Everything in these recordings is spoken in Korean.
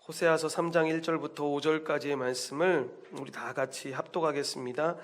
호세아서 3장 1절부터 5절까지의 말씀을 우리 다 같이 합독하겠습니다.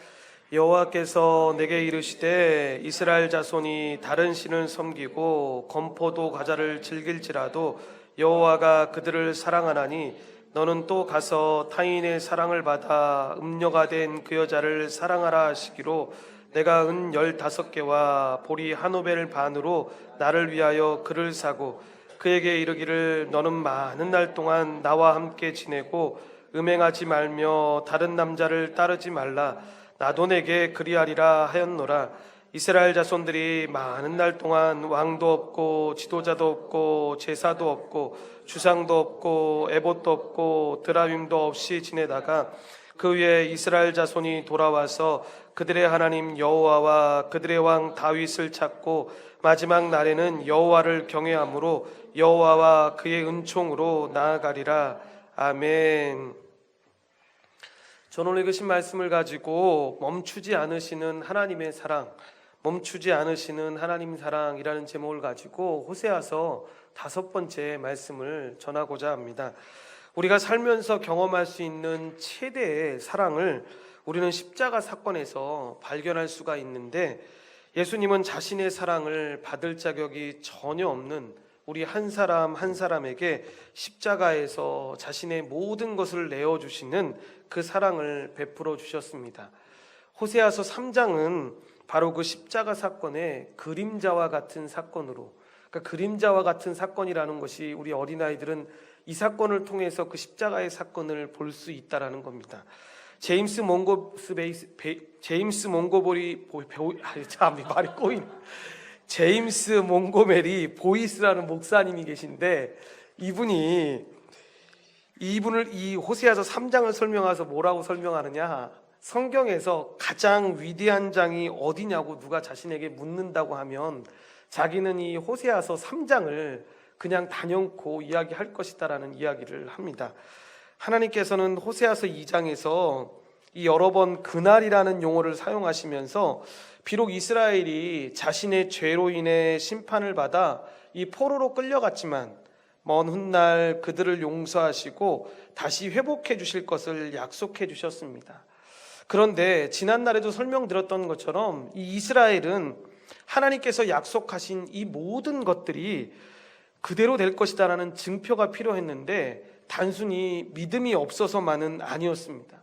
여호와께서 내게 이르시되 이스라엘 자손이 다른 신을 섬기고 건포도 과자를 즐길지라도 여호와가 그들을 사랑하나니 너는 또 가서 타인의 사랑을 받아 음녀가 된 그 여자를 사랑하라 하시기로 내가 은 15개와 보리 한 오벨 반으로 나를 위하여 그를 사고 그에게 이르기를 너는 많은 날 동안 나와 함께 지내고 음행하지 말며 다른 남자를 따르지 말라. 나도 내게 그리하리라 하였노라. 이스라엘 자손들이 많은 날 동안 왕도 없고 지도자도 없고 제사도 없고 주상도 없고 에봇도 없고 드라밈도 없이 지내다가 그 위에 이스라엘 자손이 돌아와서 그들의 하나님 여호와와 그들의 왕 다윗을 찾고 마지막 날에는 여호와를 경외함으로 여호와와 그의 은총으로 나아가리라. 아멘. 저는 오늘 읽으신 말씀을 가지고 멈추지 않으시는 하나님의 사랑, 멈추지 않으시는 하나님 사랑이라는 제목을 가지고 호세아서 5번째 말씀을 전하고자 합니다. 우리가 살면서 경험할 수 있는 최대의 사랑을 우리는 십자가 사건에서 발견할 수가 있는데, 예수님은 자신의 사랑을 받을 자격이 전혀 없는 우리 한 사람 한 사람에게 십자가에서 자신의 모든 것을 내어주시는 그 사랑을 베풀어 주셨습니다. 호세아서 3장은 바로 그 십자가 사건의 그림자와 같은 사건으로, 그러니까 그림자와 같은 사건이라는 것이 우리 어린아이들은 이 사건을 통해서 그 십자가의 사건을 볼 수 있다라는 겁니다. 제임스 몽고메리 보이스라는 목사님이 계신데, 이분을 이 호세아서 3장을 설명해서 뭐라고 설명하느냐, 성경에서 가장 위대한 장이 어디냐고 누가 자신에게 묻는다고 하면 자기는 이 호세아서 3장을 그냥 단연코 이야기할 것이다라는 이야기를 합니다. 하나님께서는 호세아서 2장에서 이 여러 번 그날이라는 용어를 사용하시면서 비록 이스라엘이 자신의 죄로 인해 심판을 받아 이 포로로 끌려갔지만 먼 훗날 그들을 용서하시고 다시 회복해 주실 것을 약속해 주셨습니다. 그런데 지난날에도 설명드렸던 것처럼 이 이스라엘은 하나님께서 약속하신 이 모든 것들이 그대로 될 것이다라는 증표가 필요했는데 단순히 믿음이 없어서만은 아니었습니다.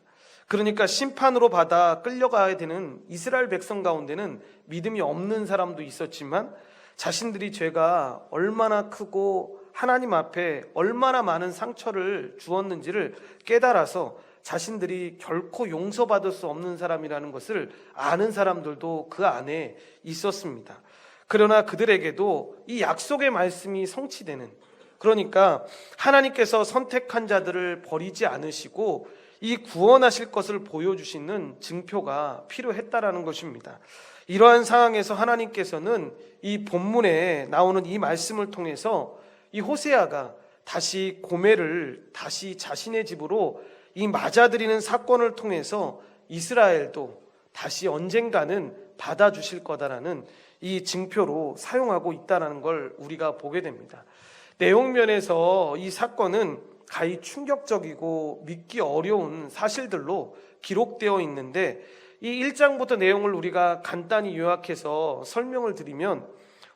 그러니까 심판으로 받아 끌려가야 되는 이스라엘 백성 가운데는 믿음이 없는 사람도 있었지만 자신들이 죄가 얼마나 크고 하나님 앞에 얼마나 많은 상처를 주었는지를 깨달아서 자신들이 결코 용서받을 수 없는 사람이라는 것을 아는 사람들도 그 안에 있었습니다. 그러나 그들에게도 이 약속의 말씀이 성취되는, 그러니까 하나님께서 선택한 자들을 버리지 않으시고 이 구원하실 것을 보여주시는 증표가 필요했다라는 것입니다. 이러한 상황에서 하나님께서는 이 본문에 나오는 이 말씀을 통해서 이 호세아가 다시 고멜을 다시 자신의 집으로 이 맞아들이는 사건을 통해서 이스라엘도 다시 언젠가는 받아주실 거다라는 이 증표로 사용하고 있다는 걸 우리가 보게 됩니다. 내용면에서 이 사건은 가히 충격적이고 믿기 어려운 사실들로 기록되어 있는데, 이 1장부터 내용을 우리가 간단히 요약해서 설명을 드리면,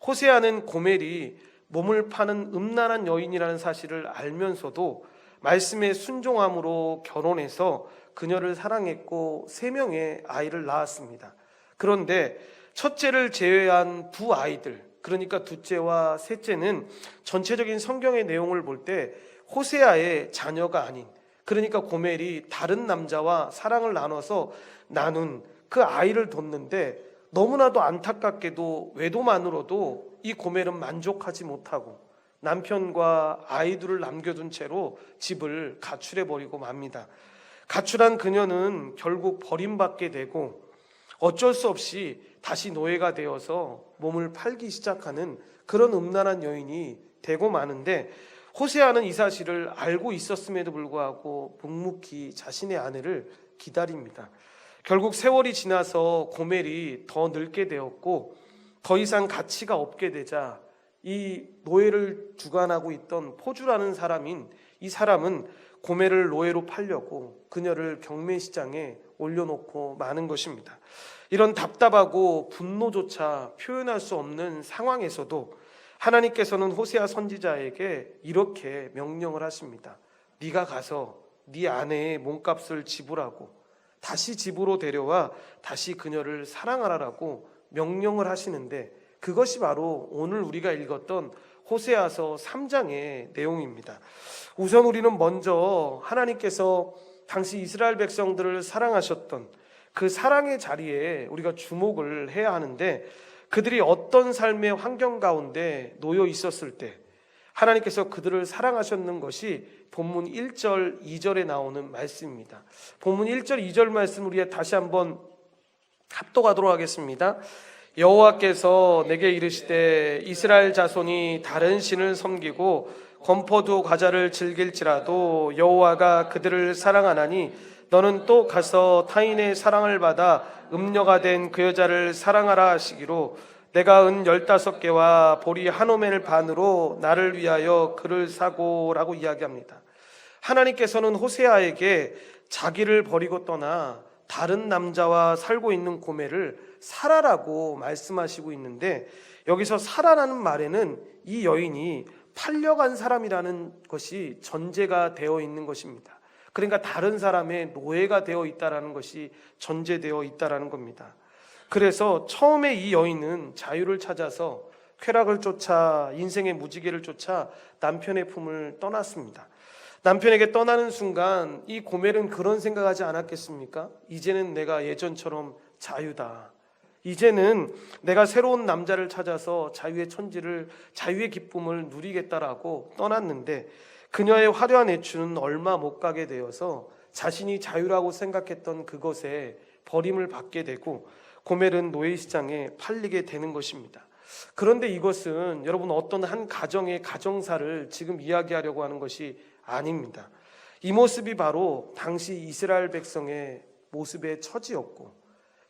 호세아는 고멜이 몸을 파는 음란한 여인이라는 사실을 알면서도 말씀에 순종함으로 결혼해서 그녀를 사랑했고 3명의 아이를 낳았습니다. 그런데 첫째를 제외한 두 아이들, 그러니까 둘째와 셋째는 전체적인 성경의 내용을 볼 때 호세아의 자녀가 아닌, 그러니까 고멜이 다른 남자와 사랑을 나눠서 나눈 그 아이를 뒀는데, 너무나도 안타깝게도 외도만으로도 이 고멜은 만족하지 못하고 남편과 아이들을 남겨둔 채로 집을 가출해버리고 맙니다. 가출한 그녀는 결국 버림받게 되고 어쩔 수 없이 다시 노예가 되어서 몸을 팔기 시작하는 그런 음란한 여인이 되고 마는데, 호세아는 이 사실을 알고 있었음에도 불구하고 묵묵히 자신의 아내를 기다립니다. 결국 세월이 지나서 고멜이 더 늙게 되었고 더 이상 가치가 없게 되자 이 노예를 주관하고 있던 포주라는 사람인 이 사람은 고멜을 노예로 팔려고 그녀를 경매시장에 올려놓고 마는 것입니다. 이런 답답하고 분노조차 표현할 수 없는 상황에서도 하나님께서는 호세아 선지자에게 이렇게 명령을 하십니다. 네가 가서 네 아내의 몸값을 지불하고 다시 집으로 데려와 다시 그녀를 사랑하라라고 명령을 하시는데, 그것이 바로 오늘 우리가 읽었던 호세아서 3장의 내용입니다. 우선 우리는 먼저 하나님께서 당시 이스라엘 백성들을 사랑하셨던 그 사랑의 자리에 우리가 주목을 해야 하는데, 그들이 어떤 삶의 환경 가운데 놓여 있었을 때 하나님께서 그들을 사랑하셨는 것이 본문 1절, 2절에 나오는 말씀입니다. 본문 1절, 2절 말씀 우리 다시 한번 합독하도록 하겠습니다. 여호와께서 내게 이르시되 이스라엘 자손이 다른 신을 섬기고 건포도 과자를 즐길지라도 여호와가 그들을 사랑하나니 너는 또 가서 타인의 사랑을 받아 음녀가 된 그 여자를 사랑하라 하시기로 내가 은 15개와 보리 한 오멜 반으로 나를 위하여 그를 사고라고 이야기합니다. 하나님께서는 호세아에게 자기를 버리고 떠나 다른 남자와 살고 있는 고멜을 사라라고 말씀하시고 있는데, 여기서 사라라는 말에는 이 여인이 팔려간 사람이라는 것이 전제가 되어 있는 것입니다. 그러니까 다른 사람의 노예가 되어 있다라는 것이 전제되어 있다라는 겁니다. 그래서 처음에 이 여인은 자유를 찾아서 쾌락을 쫓아 인생의 무지개를 쫓아 남편의 품을 떠났습니다. 남편에게 떠나는 순간 이 고멜은 그런 생각하지 않았겠습니까? 이제는 내가 예전처럼 자유다. 이제는 내가 새로운 남자를 찾아서 자유의 천지를, 자유의 기쁨을 누리겠다라고 떠났는데, 그녀의 화려한 애추는 얼마 못 가게 되어서 자신이 자유라고 생각했던 그것에 버림을 받게 되고 고멜은 노예시장에 팔리게 되는 것입니다. 그런데 이것은 여러분 어떤 한 가정의 가정사를 지금 이야기하려고 하는 것이 아닙니다. 이 모습이 바로 당시 이스라엘 백성의 모습의 처지였고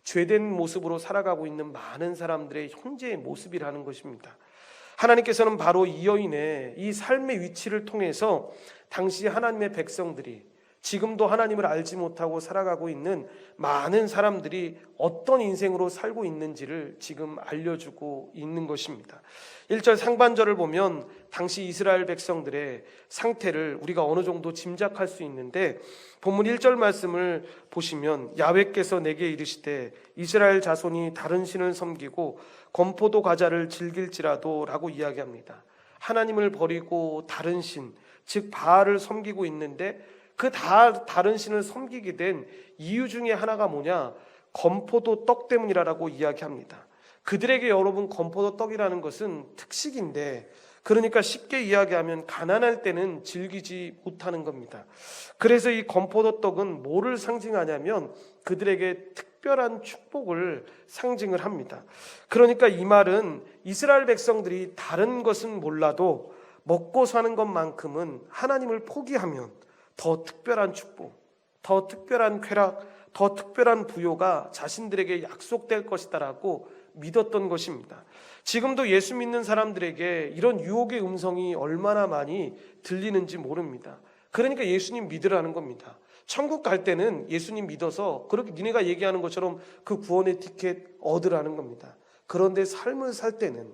죄된 모습으로 살아가고 있는 많은 사람들의 현재의 모습이라는 것입니다. 하나님께서는 바로 이 여인의 이 삶의 위치를 통해서 당시 하나님의 백성들이, 지금도 하나님을 알지 못하고 살아가고 있는 많은 사람들이 어떤 인생으로 살고 있는지를 지금 알려주고 있는 것입니다. 1절 상반절을 보면 당시 이스라엘 백성들의 상태를 우리가 어느 정도 짐작할 수 있는데, 본문 1절 말씀을 보시면 야훼께서 내게 이르시되 이스라엘 자손이 다른 신을 섬기고 건포도 과자를 즐길지라도 라고 이야기합니다. 하나님을 버리고 다른 신, 즉 바알을 섬기고 있는데 그 다른 신을 섬기게 된 이유 중에 하나가 뭐냐? 건포도 떡 때문이라고 이야기합니다. 그들에게 여러분 건포도 떡이라는 것은 특식인데, 그러니까 쉽게 이야기하면 가난할 때는 즐기지 못하는 겁니다. 그래서 이 건포도 떡은 뭐를 상징하냐면 그들에게 특별한 축복을 상징을 합니다. 그러니까 이 말은 이스라엘 백성들이 다른 것은 몰라도 먹고 사는 것만큼은 하나님을 포기하면 더 특별한 축복, 더 특별한 쾌락, 더 특별한 부요가 자신들에게 약속될 것이다라고 믿었던 것입니다. 지금도 예수 믿는 사람들에게 이런 유혹의 음성이 얼마나 많이 들리는지 모릅니다. 그러니까 예수님 믿으라는 겁니다. 천국 갈 때는 예수님 믿어서 그렇게 니네가 얘기하는 것처럼 그 구원의 티켓 얻으라는 겁니다. 그런데 삶을 살 때는,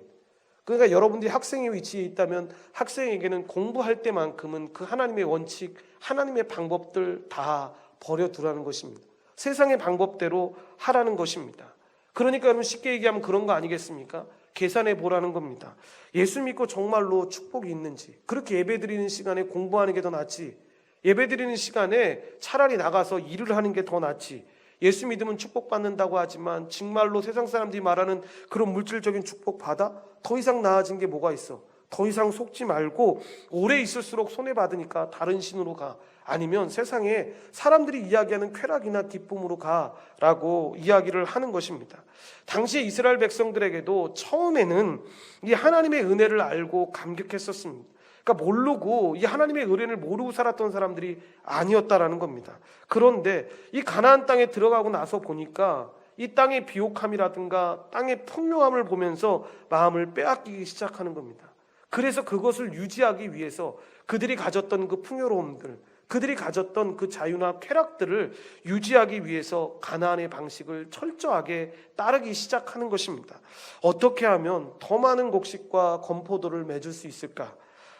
그러니까 여러분들이 학생의 위치에 있다면 학생에게는 공부할 때만큼은 그 하나님의 원칙, 하나님의 방법들 다 버려두라는 것입니다. 세상의 방법대로 하라는 것입니다. 그러니까 여러분 쉽게 얘기하면 그런 거 아니겠습니까? 계산해 보라는 겁니다. 예수 믿고 정말로 축복이 있는지, 그렇게 예배드리는 시간에 공부하는 게 더 낫지, 예배드리는 시간에 차라리 나가서 일을 하는 게 더 낫지, 예수 믿으면 축복받는다고 하지만 정말로 세상 사람들이 말하는 그런 물질적인 축복 받아? 더 이상 나아진 게 뭐가 있어? 더 이상 속지 말고 오래 있을수록 손해받으니까 다른 신으로 가, 아니면 세상에 사람들이 이야기하는 쾌락이나 기쁨으로 가라고 이야기를 하는 것입니다. 당시 이스라엘 백성들에게도 처음에는 이 하나님의 은혜를 알고 감격했었습니다. 그러니까 모르고, 이 하나님의 은혜를 모르고 살았던 사람들이 아니었다라는 겁니다. 그런데 이 가나안 땅에 들어가고 나서 보니까 이 땅의 비옥함이라든가 땅의 풍요함을 보면서 마음을 빼앗기기 시작하는 겁니다. 그래서 그것을 유지하기 위해서 그들이 가졌던 그 풍요로움들, 그들이 가졌던 그 자유나 쾌락들을 유지하기 위해서 가나안의 방식을 철저하게 따르기 시작하는 것입니다. 어떻게 하면 더 많은 곡식과 건포도를 맺을 수 있을까?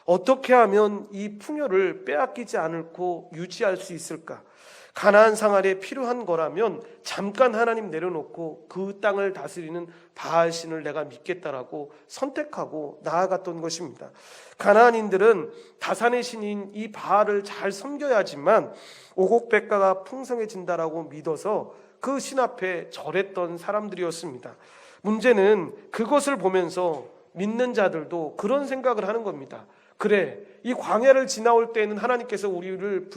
어떻게 하면 이 풍요를 빼앗기지 않고 유지할 수 있을까? 가나안 생활에 필요한 거라면 잠깐 하나님 내려놓고 그 땅을 다스리는 바알신을 내가 믿겠다라고 선택하고 나아갔던 것입니다. 가나안인들은 다산의 신인 이 바알을 잘 섬겨야지만 오곡백과가 풍성해진다라고 믿어서 그 신 앞에 절했던 사람들이었습니다. 문제는 그것을 보면서 믿는 자들도 그런 생각을 하는 겁니다. 그래, 이 광야를 지나올 때에는 하나님께서 우리를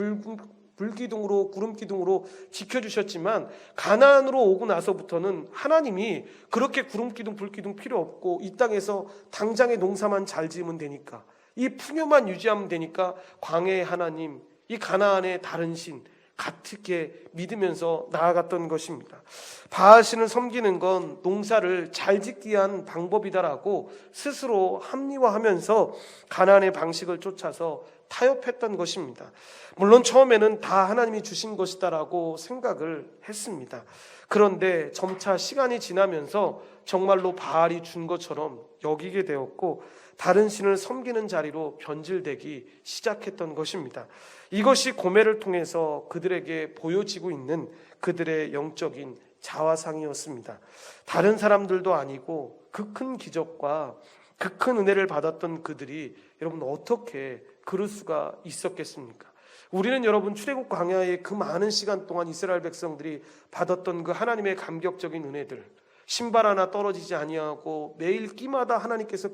불기둥으로 구름기둥으로 지켜주셨지만 가나안으로 오고 나서부터는 하나님이 그렇게 구름기둥 불기둥 필요 없고 이 땅에서 당장의 농사만 잘 지으면 되니까, 이 풍요만 유지하면 되니까 광야의 하나님, 이 가나안의 다른 신 같게 믿으면서 나아갔던 것입니다. 바알신을 섬기는 건 농사를 잘 짓기 위한 방법이다라고 스스로 합리화하면서 가나안의 방식을 쫓아서 타협했던 것입니다. 물론 처음에는 다 하나님이 주신 것이다라고 생각을 했습니다. 그런데 점차 시간이 지나면서 정말로 바알이 준 것처럼 여기게 되었고 다른 신을 섬기는 자리로 변질되기 시작했던 것입니다. 이것이 고멜을 통해서 그들에게 보여지고 있는 그들의 영적인 자화상이었습니다. 다른 사람들도 아니고 그 큰 기적과 그 큰 은혜를 받았던 그들이 여러분 어떻게 그럴 수가 있었겠습니까? 우리는 여러분 출애굽 광야의 그 많은 시간 동안 이스라엘 백성들이 받았던 그 하나님의 감격적인 은혜들, 신발 하나 떨어지지 아니하고 매일 끼마다 하나님께서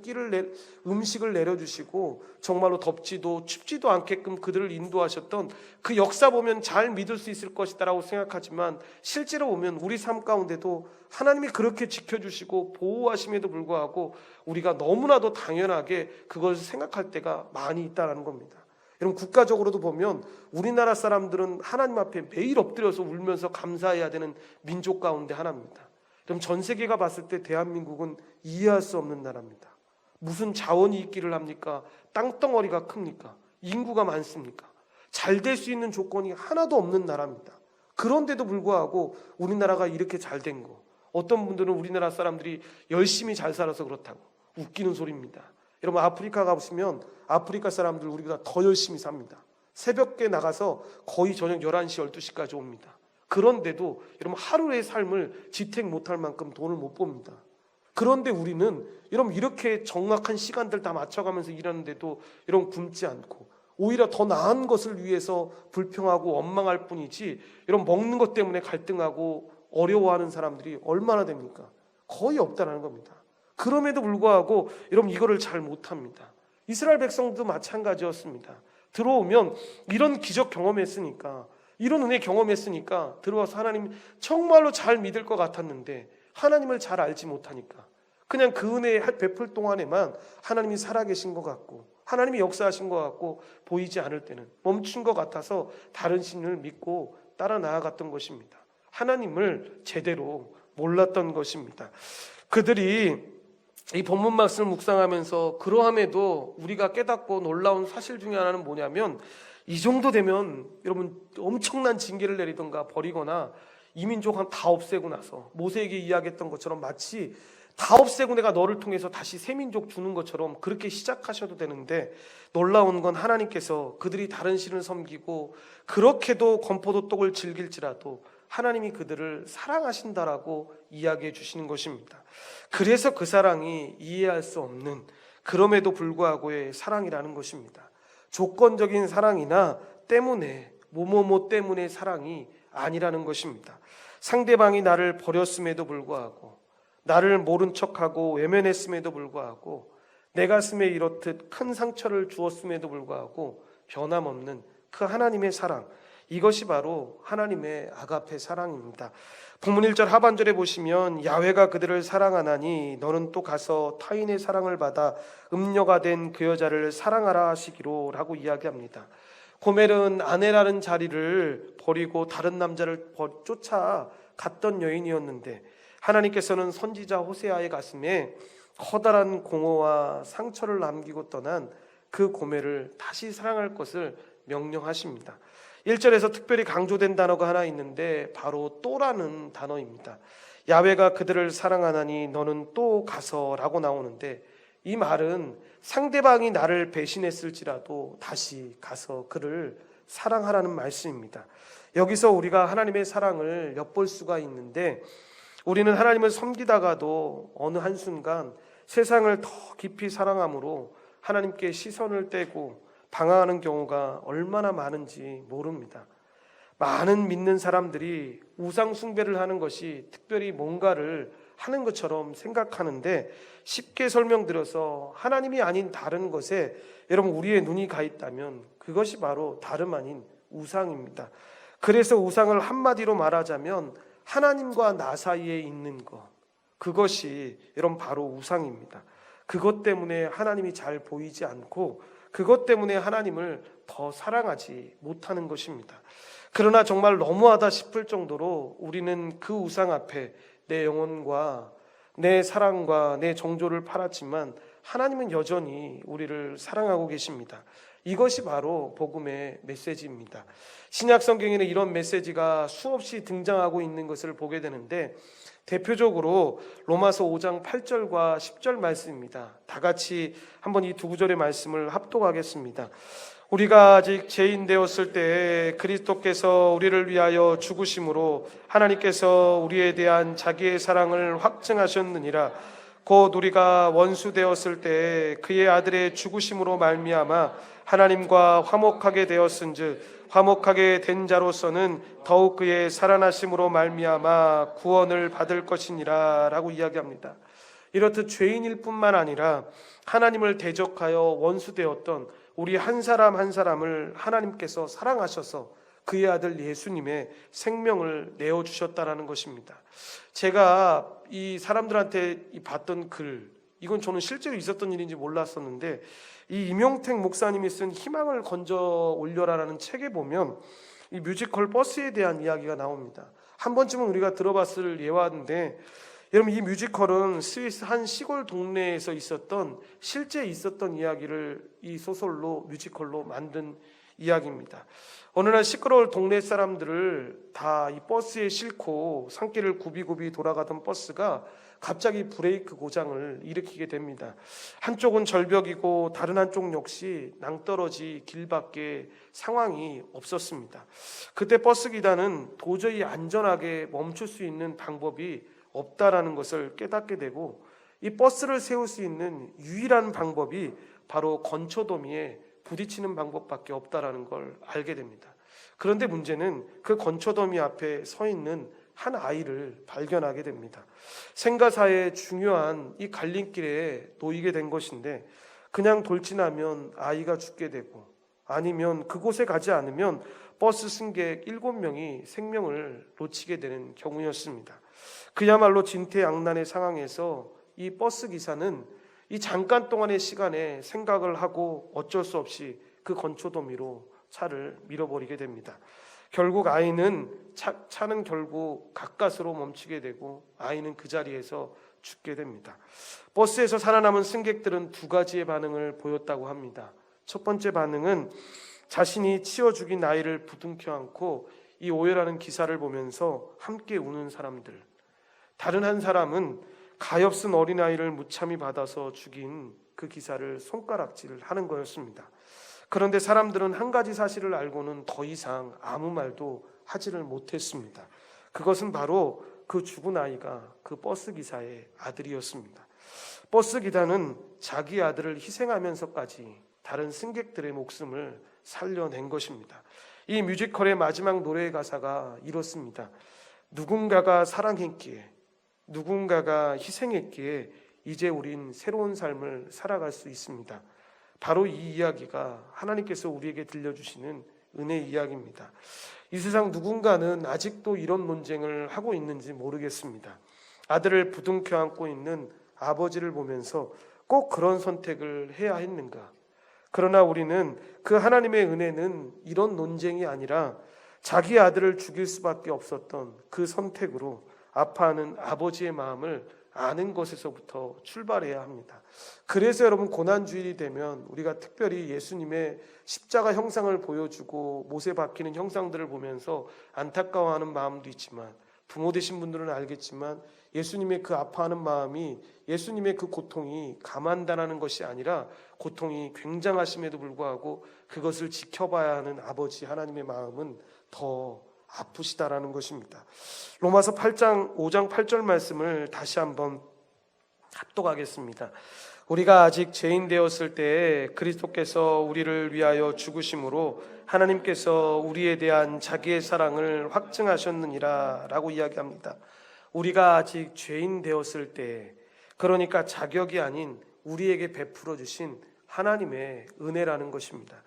음식을 내려주시고 정말로 덥지도 춥지도 않게끔 그들을 인도하셨던 그 역사 보면 잘 믿을 수 있을 것이다라고 생각하지만 실제로 보면 우리 삶 가운데도 하나님이 그렇게 지켜주시고 보호하심에도 불구하고 우리가 너무나도 당연하게 그걸 생각할 때가 많이 있다는 겁니다. 여러분 국가적으로도 보면 우리나라 사람들은 하나님 앞에 매일 엎드려서 울면서 감사해야 되는 민족 가운데 하나입니다. 그럼 전 세계가 봤을 때 대한민국은 이해할 수 없는 나라입니다. 무슨 자원이 있기를 합니까? 땅덩어리가 큽니까? 인구가 많습니까? 잘 될 수 있는 조건이 하나도 없는 나라입니다. 그런데도 불구하고 우리나라가 이렇게 잘 된 거, 어떤 분들은 우리나라 사람들이 열심히 잘 살아서 그렇다고 웃기는 소리입니다. 여러분 아프리카 가보시면 아프리카 사람들 우리보다 더 열심히 삽니다. 새벽에 나가서 거의 저녁 11시, 12시까지 옵니다. 그런데도 여러분 하루의 삶을 지탱 못할 만큼 돈을 못 봅니다. 그런데 우리는 여러분 이렇게 정확한 시간들 다 맞춰가면서 일하는데도 여러분 굶지 않고 오히려 더 나은 것을 위해서 불평하고 원망할 뿐이지 여러분 먹는 것 때문에 갈등하고 어려워하는 사람들이 얼마나 됩니까? 거의 없다는 겁니다. 그럼에도 불구하고 여러분 이거를 잘 못합니다. 이스라엘 백성도 마찬가지였습니다. 들어오면 이런 기적 경험했으니까, 이런 은혜 경험했으니까 들어와서 하나님 정말로 잘 믿을 것 같았는데 하나님을 잘 알지 못하니까 그냥 그 은혜 베풀 동안에만 하나님이 살아계신 것 같고 하나님이 역사하신 것 같고 보이지 않을 때는 멈춘 것 같아서 다른 신을 믿고 따라 나아갔던 것입니다. 하나님을 제대로 몰랐던 것입니다. 그들이 이 본문 말씀을 묵상하면서 그러함에도 우리가 깨닫고 놀라운 사실 중에 하나는 뭐냐면 이 정도 되면 여러분 엄청난 징계를 내리던가 버리거나 이민족 한 다 없애고 나서 모세에게 이야기했던 것처럼 마치 다 없애고 내가 너를 통해서 다시 새 민족 주는 것처럼 그렇게 시작하셔도 되는데 놀라운 건 하나님께서 그들이 다른 신을 섬기고 그렇게도 건포도 떡을 즐길지라도 하나님이 그들을 사랑하신다라고 이야기해 주시는 것입니다. 그래서 그 사랑이 이해할 수 없는 그럼에도 불구하고의 사랑이라는 것입니다. 조건적인 사랑이나 때문에 뭐뭐뭐 때문에 사랑이 아니라는 것입니다. 상대방이 나를 버렸음에도 불구하고 나를 모른 척하고 외면했음에도 불구하고 내 가슴에 이렇듯 큰 상처를 주었음에도 불구하고 변함없는 그 하나님의 사랑, 이것이 바로 하나님의 아가페 사랑입니다. 본문 1절 하반절에 보시면 야훼가 그들을 사랑하나니 너는 또 가서 타인의 사랑을 받아 음녀가 된 그 여자를 사랑하라 하시기로 라고 이야기합니다. 고멜은 아내라는 자리를 버리고 다른 남자를 쫓아 갔던 여인이었는데 하나님께서는 선지자 호세아의 가슴에 커다란 공허와 상처를 남기고 떠난 그 고멜을 다시 사랑할 것을 명령하십니다. 1절에서 특별히 강조된 단어가 하나 있는데 바로 또라는 단어입니다. 야훼가 그들을 사랑하나니 너는 또 가서 라고 나오는데, 이 말은 상대방이 나를 배신했을지라도 다시 가서 그를 사랑하라는 말씀입니다. 여기서 우리가 하나님의 사랑을 엿볼 수가 있는데, 우리는 하나님을 섬기다가도 어느 한순간 세상을 더 깊이 사랑함으로 하나님께 시선을 떼고 방황하는 경우가 얼마나 많은지 모릅니다. 많은 믿는 사람들이 우상 숭배를 하는 것이 특별히 뭔가를 하는 것처럼 생각하는데, 쉽게 설명드려서 하나님이 아닌 다른 것에 여러분 우리의 눈이 가 있다면 그것이 바로 다름 아닌 우상입니다. 그래서 우상을 한마디로 말하자면 하나님과 나 사이에 있는 것, 그것이 여러분 바로 우상입니다. 그것 때문에 하나님이 잘 보이지 않고 그것 때문에 하나님을 더 사랑하지 못하는 것입니다. 그러나 정말 너무하다 싶을 정도로 우리는 그 우상 앞에 내 영혼과 내 사랑과 내 정조를 팔았지만 하나님은 여전히 우리를 사랑하고 계십니다. 이것이 바로 복음의 메시지입니다. 신약 성경에는 이런 메시지가 수없이 등장하고 있는 것을 보게 되는데, 대표적으로 로마서 5장 8절과 10절 말씀입니다. 다 같이 한번 이 두 구절의 말씀을 합독하겠습니다. 우리가 아직 죄인 되었을 때 그리스도께서 우리를 위하여 죽으심으로 하나님께서 우리에 대한 자기의 사랑을 확증하셨느니라. 곧 우리가 원수 되었을 때 그의 아들의 죽으심으로 말미암아 하나님과 화목하게 되었은즉 화목하게 된 자로서는 더욱 그의 살아나심으로 말미암아 구원을 받을 것이니라 라고 이야기합니다. 이렇듯 죄인일 뿐만 아니라 하나님을 대적하여 원수 되었던 우리 한 사람 한 사람을 하나님께서 사랑하셔서 그의 아들 예수님의 생명을 내어주셨다라는 것입니다. 제가 이 사람들한테 봤던 글, 이건 저는 실제로 있었던 일인지 몰랐었는데, 이 임용택 목사님이 쓴 희망을 건져 올려라라는 책에 보면 이 뮤지컬 버스에 대한 이야기가 나옵니다. 한 번쯤은 우리가 들어봤을 예화인데, 여러분 이 뮤지컬은 스위스 한 시골 동네에서 있었던 실제 있었던 이야기를 이 소설로 뮤지컬로 만든 이야기입니다. 어느 날 시끄러울 동네 사람들을 다 이 버스에 싣고 산길을 굽이굽이 돌아가던 버스가 갑자기 브레이크 고장을 일으키게 됩니다. 한쪽은 절벽이고 다른 한쪽 역시 낭떠러지 길밖에 상황이 없었습니다. 그때 버스 기사는 도저히 안전하게 멈출 수 있는 방법이 없다라는 것을 깨닫게 되고, 이 버스를 세울 수 있는 유일한 방법이 바로 건초더미에 부딪히는 방법밖에 없다라는 걸 알게 됩니다. 그런데 문제는 그 건초더미 앞에 서 있는 한 아이를 발견하게 됩니다. 생가사의 중요한 이 갈림길에 놓이게 된 것인데, 그냥 돌진하면 아이가 죽게 되고 아니면 그곳에 가지 않으면 버스 승객 7명이 생명을 놓치게 되는 경우였습니다. 그야말로 진퇴양난의 상황에서 이 버스 기사는 이 잠깐 동안의 시간에 생각을 하고 어쩔 수 없이 그 건초더미로 차를 밀어버리게 됩니다. 결국 아이는 차는 결국 가까스로 멈추게 되고 아이는 그 자리에서 죽게 됩니다. 버스에서 살아남은 승객들은 두 가지의 반응을 보였다고 합니다. 첫 번째 반응은 자신이 치워 죽인 아이를 부둥켜 안고 이 오열하는 기사를 보면서 함께 우는 사람들, 다른 한 사람은 가엾은 어린아이를 무참히 받아서 죽인 그 기사를 손가락질을 하는 거였습니다. 그런데 사람들은 한 가지 사실을 알고는 더 이상 아무 말도 하지를 못했습니다. 그것은 바로 그 죽은 아이가 그 버스 기사의 아들이었습니다. 버스 기사는 자기 아들을 희생하면서까지 다른 승객들의 목숨을 살려낸 것입니다. 이 뮤지컬의 마지막 노래의 가사가 이렇습니다. 누군가가 사랑했기에, 누군가가 희생했기에 이제 우린 새로운 삶을 살아갈 수 있습니다. 바로 이 이야기가 하나님께서 우리에게 들려주시는 은혜의 이야기입니다. 이 세상 누군가는 아직도 이런 논쟁을 하고 있는지 모르겠습니다. 아들을 부둥켜 안고 있는 아버지를 보면서 꼭 그런 선택을 해야 했는가? 그러나 우리는 그 하나님의 은혜는 이런 논쟁이 아니라 자기 아들을 죽일 수밖에 없었던 그 선택으로 아파하는 아버지의 마음을 아는 것에서부터 출발해야 합니다. 그래서 여러분, 고난주일이 되면 우리가 특별히 예수님의 십자가 형상을 보여주고 못에 박히는 형상들을 보면서 안타까워하는 마음도 있지만, 부모 되신 분들은 알겠지만 예수님의 그 아파하는 마음이, 예수님의 그 고통이 가만다라는 것이 아니라 고통이 굉장하심에도 불구하고 그것을 지켜봐야 하는 아버지 하나님의 마음은 더 아프시다라는 것입니다. 로마서 8장 5장 8절 말씀을 다시 한번 합독하겠습니다. 우리가 아직 죄인 되었을 때에 그리스도께서 우리를 위하여 죽으심으로 하나님께서 우리에 대한 자기의 사랑을 확증하셨느니라 라고 이야기합니다. 우리가 아직 죄인 되었을 때, 그러니까 자격이 아닌 우리에게 베풀어 주신 하나님의 은혜라는 것입니다.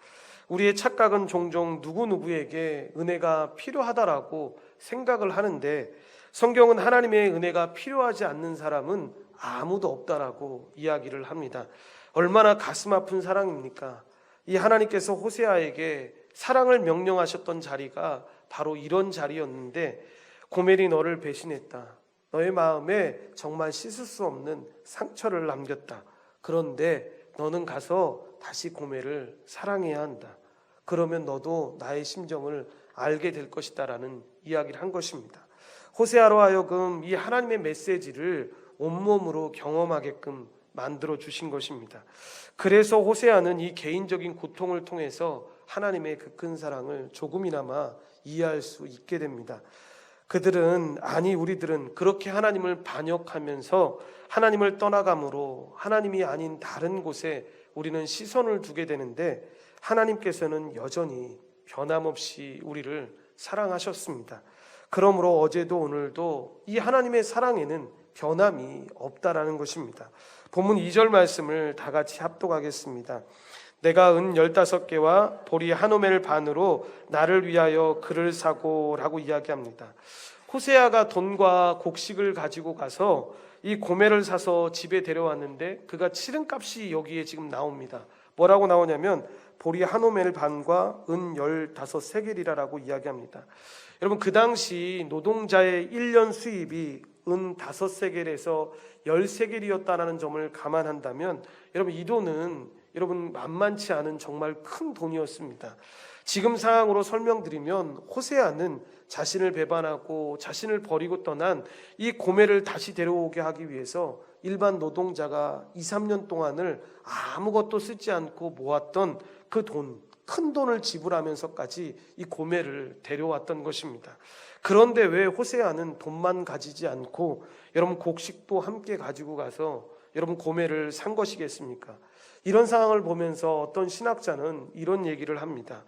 우리의 착각은 종종 누구누구에게 은혜가 필요하다라고 생각을 하는데, 성경은 하나님의 은혜가 필요하지 않는 사람은 아무도 없다라고 이야기를 합니다. 얼마나 가슴 아픈 사랑입니까? 이 하나님께서 호세아에게 사랑을 명령하셨던 자리가 바로 이런 자리였는데, 고멜이 너를 배신했다. 너의 마음에 정말 씻을 수 없는 상처를 남겼다. 그런데 너는 가서 다시 고멜을 사랑해야 한다. 그러면 너도 나의 심정을 알게 될 것이다 라는 이야기를 한 것입니다. 호세아로 하여금 이 하나님의 메시지를 온몸으로 경험하게끔 만들어 주신 것입니다. 그래서 호세아는 이 개인적인 고통을 통해서 하나님의 그 큰 사랑을 조금이나마 이해할 수 있게 됩니다. 우리들은 그렇게 하나님을 반역하면서 하나님을 떠나감으로 하나님이 아닌 다른 곳에 우리는 시선을 두게 되는데, 하나님께서는 여전히 변함없이 우리를 사랑하셨습니다. 그러므로 어제도 오늘도 이 하나님의 사랑에는 변함이 없다라는 것입니다. 본문 2절 말씀을 다 같이 합독하겠습니다. 내가 은 15개와 보리 한 오멜 반으로 나를 위하여 그를 사고 라고 이야기합니다. 호세아가 돈과 곡식을 가지고 가서 이 고멜을 사서 집에 데려왔는데 그가 치른 값이 여기에 지금 나옵니다. 뭐라고 나오냐면 보리 한 오멜 반과 은 15세겔이라고 이야기합니다. 여러분, 그 당시 노동자의 1년 수입이 은 5세겔에서 10세겔이었다는 점을 감안한다면 여러분, 이 돈은 만만치 않은 정말 큰 돈이었습니다. 지금 상황으로 설명드리면 호세아는 자신을 배반하고 자신을 버리고 떠난 이 고멜을 다시 데려오게 하기 위해서 일반 노동자가 2, 3년 동안을 아무것도 쓰지 않고 모았던 그 돈, 큰 돈을 지불하면서까지 이 고멜을 데려왔던 것입니다. 그런데 왜 호세아는 돈만 가지지 않고 여러분 곡식도 함께 가지고 가서 여러분 고멜을 산 것이겠습니까? 이런 상황을 보면서 어떤 신학자는 이런 얘기를 합니다.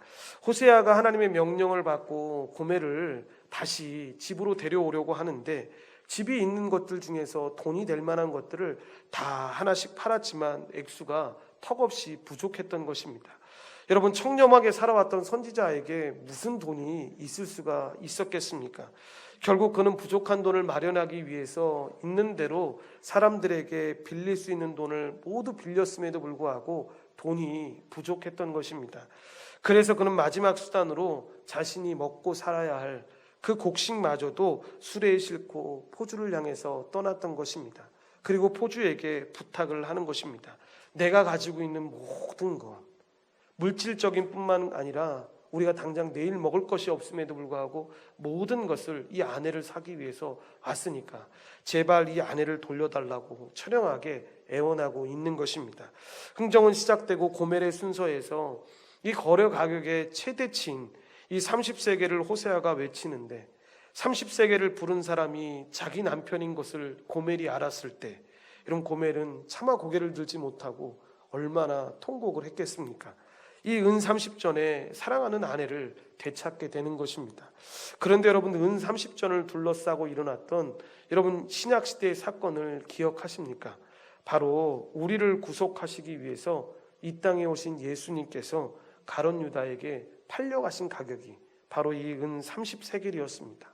호세아가 하나님의 명령을 받고 고멜을 다시 집으로 데려오려고 하는데 집이 있는 것들 중에서 돈이 될 만한 것들을 다 하나씩 팔았지만 액수가 턱없이 부족했던 것입니다. 여러분, 청렴하게 살아왔던 선지자에게 무슨 돈이 있을 수가 있었겠습니까? 결국 그는 부족한 돈을 마련하기 위해서 있는 대로 사람들에게 빌릴 수 있는 돈을 모두 빌렸음에도 불구하고 돈이 부족했던 것입니다. 그래서 그는 마지막 수단으로 자신이 먹고 살아야 할 그 곡식마저도 수레에 싣고 포주를 향해서 떠났던 것입니다. 그리고 포주에게 부탁을 하는 것입니다. 내가 가지고 있는 모든 것, 물질적인 뿐만 아니라 우리가 당장 내일 먹을 것이 없음에도 불구하고 모든 것을 이 아내를 사기 위해서 왔으니까 제발 이 아내를 돌려달라고 처량하게 애원하고 있는 것입니다. 흥정은 시작되고 고멜의 순서에서 이 거래 가격의 최대치인 이 30세겔을 호세아가 외치는데, 30세겔을 부른 사람이 자기 남편인 것을 고멜이 알았을 때 이런 고멜은 차마 고개를 들지 못하고 얼마나 통곡을 했겠습니까? 이 은 30전에 사랑하는 아내를 되찾게 되는 것입니다. 그런데 여러분, 은 30전을 둘러싸고 일어났던 여러분 신약시대의 사건을 기억하십니까? 바로 우리를 구속하시기 위해서 이 땅에 오신 예수님께서 가룟 유다에게 팔려가신 가격이 바로 이 은 30세겔이었습니다.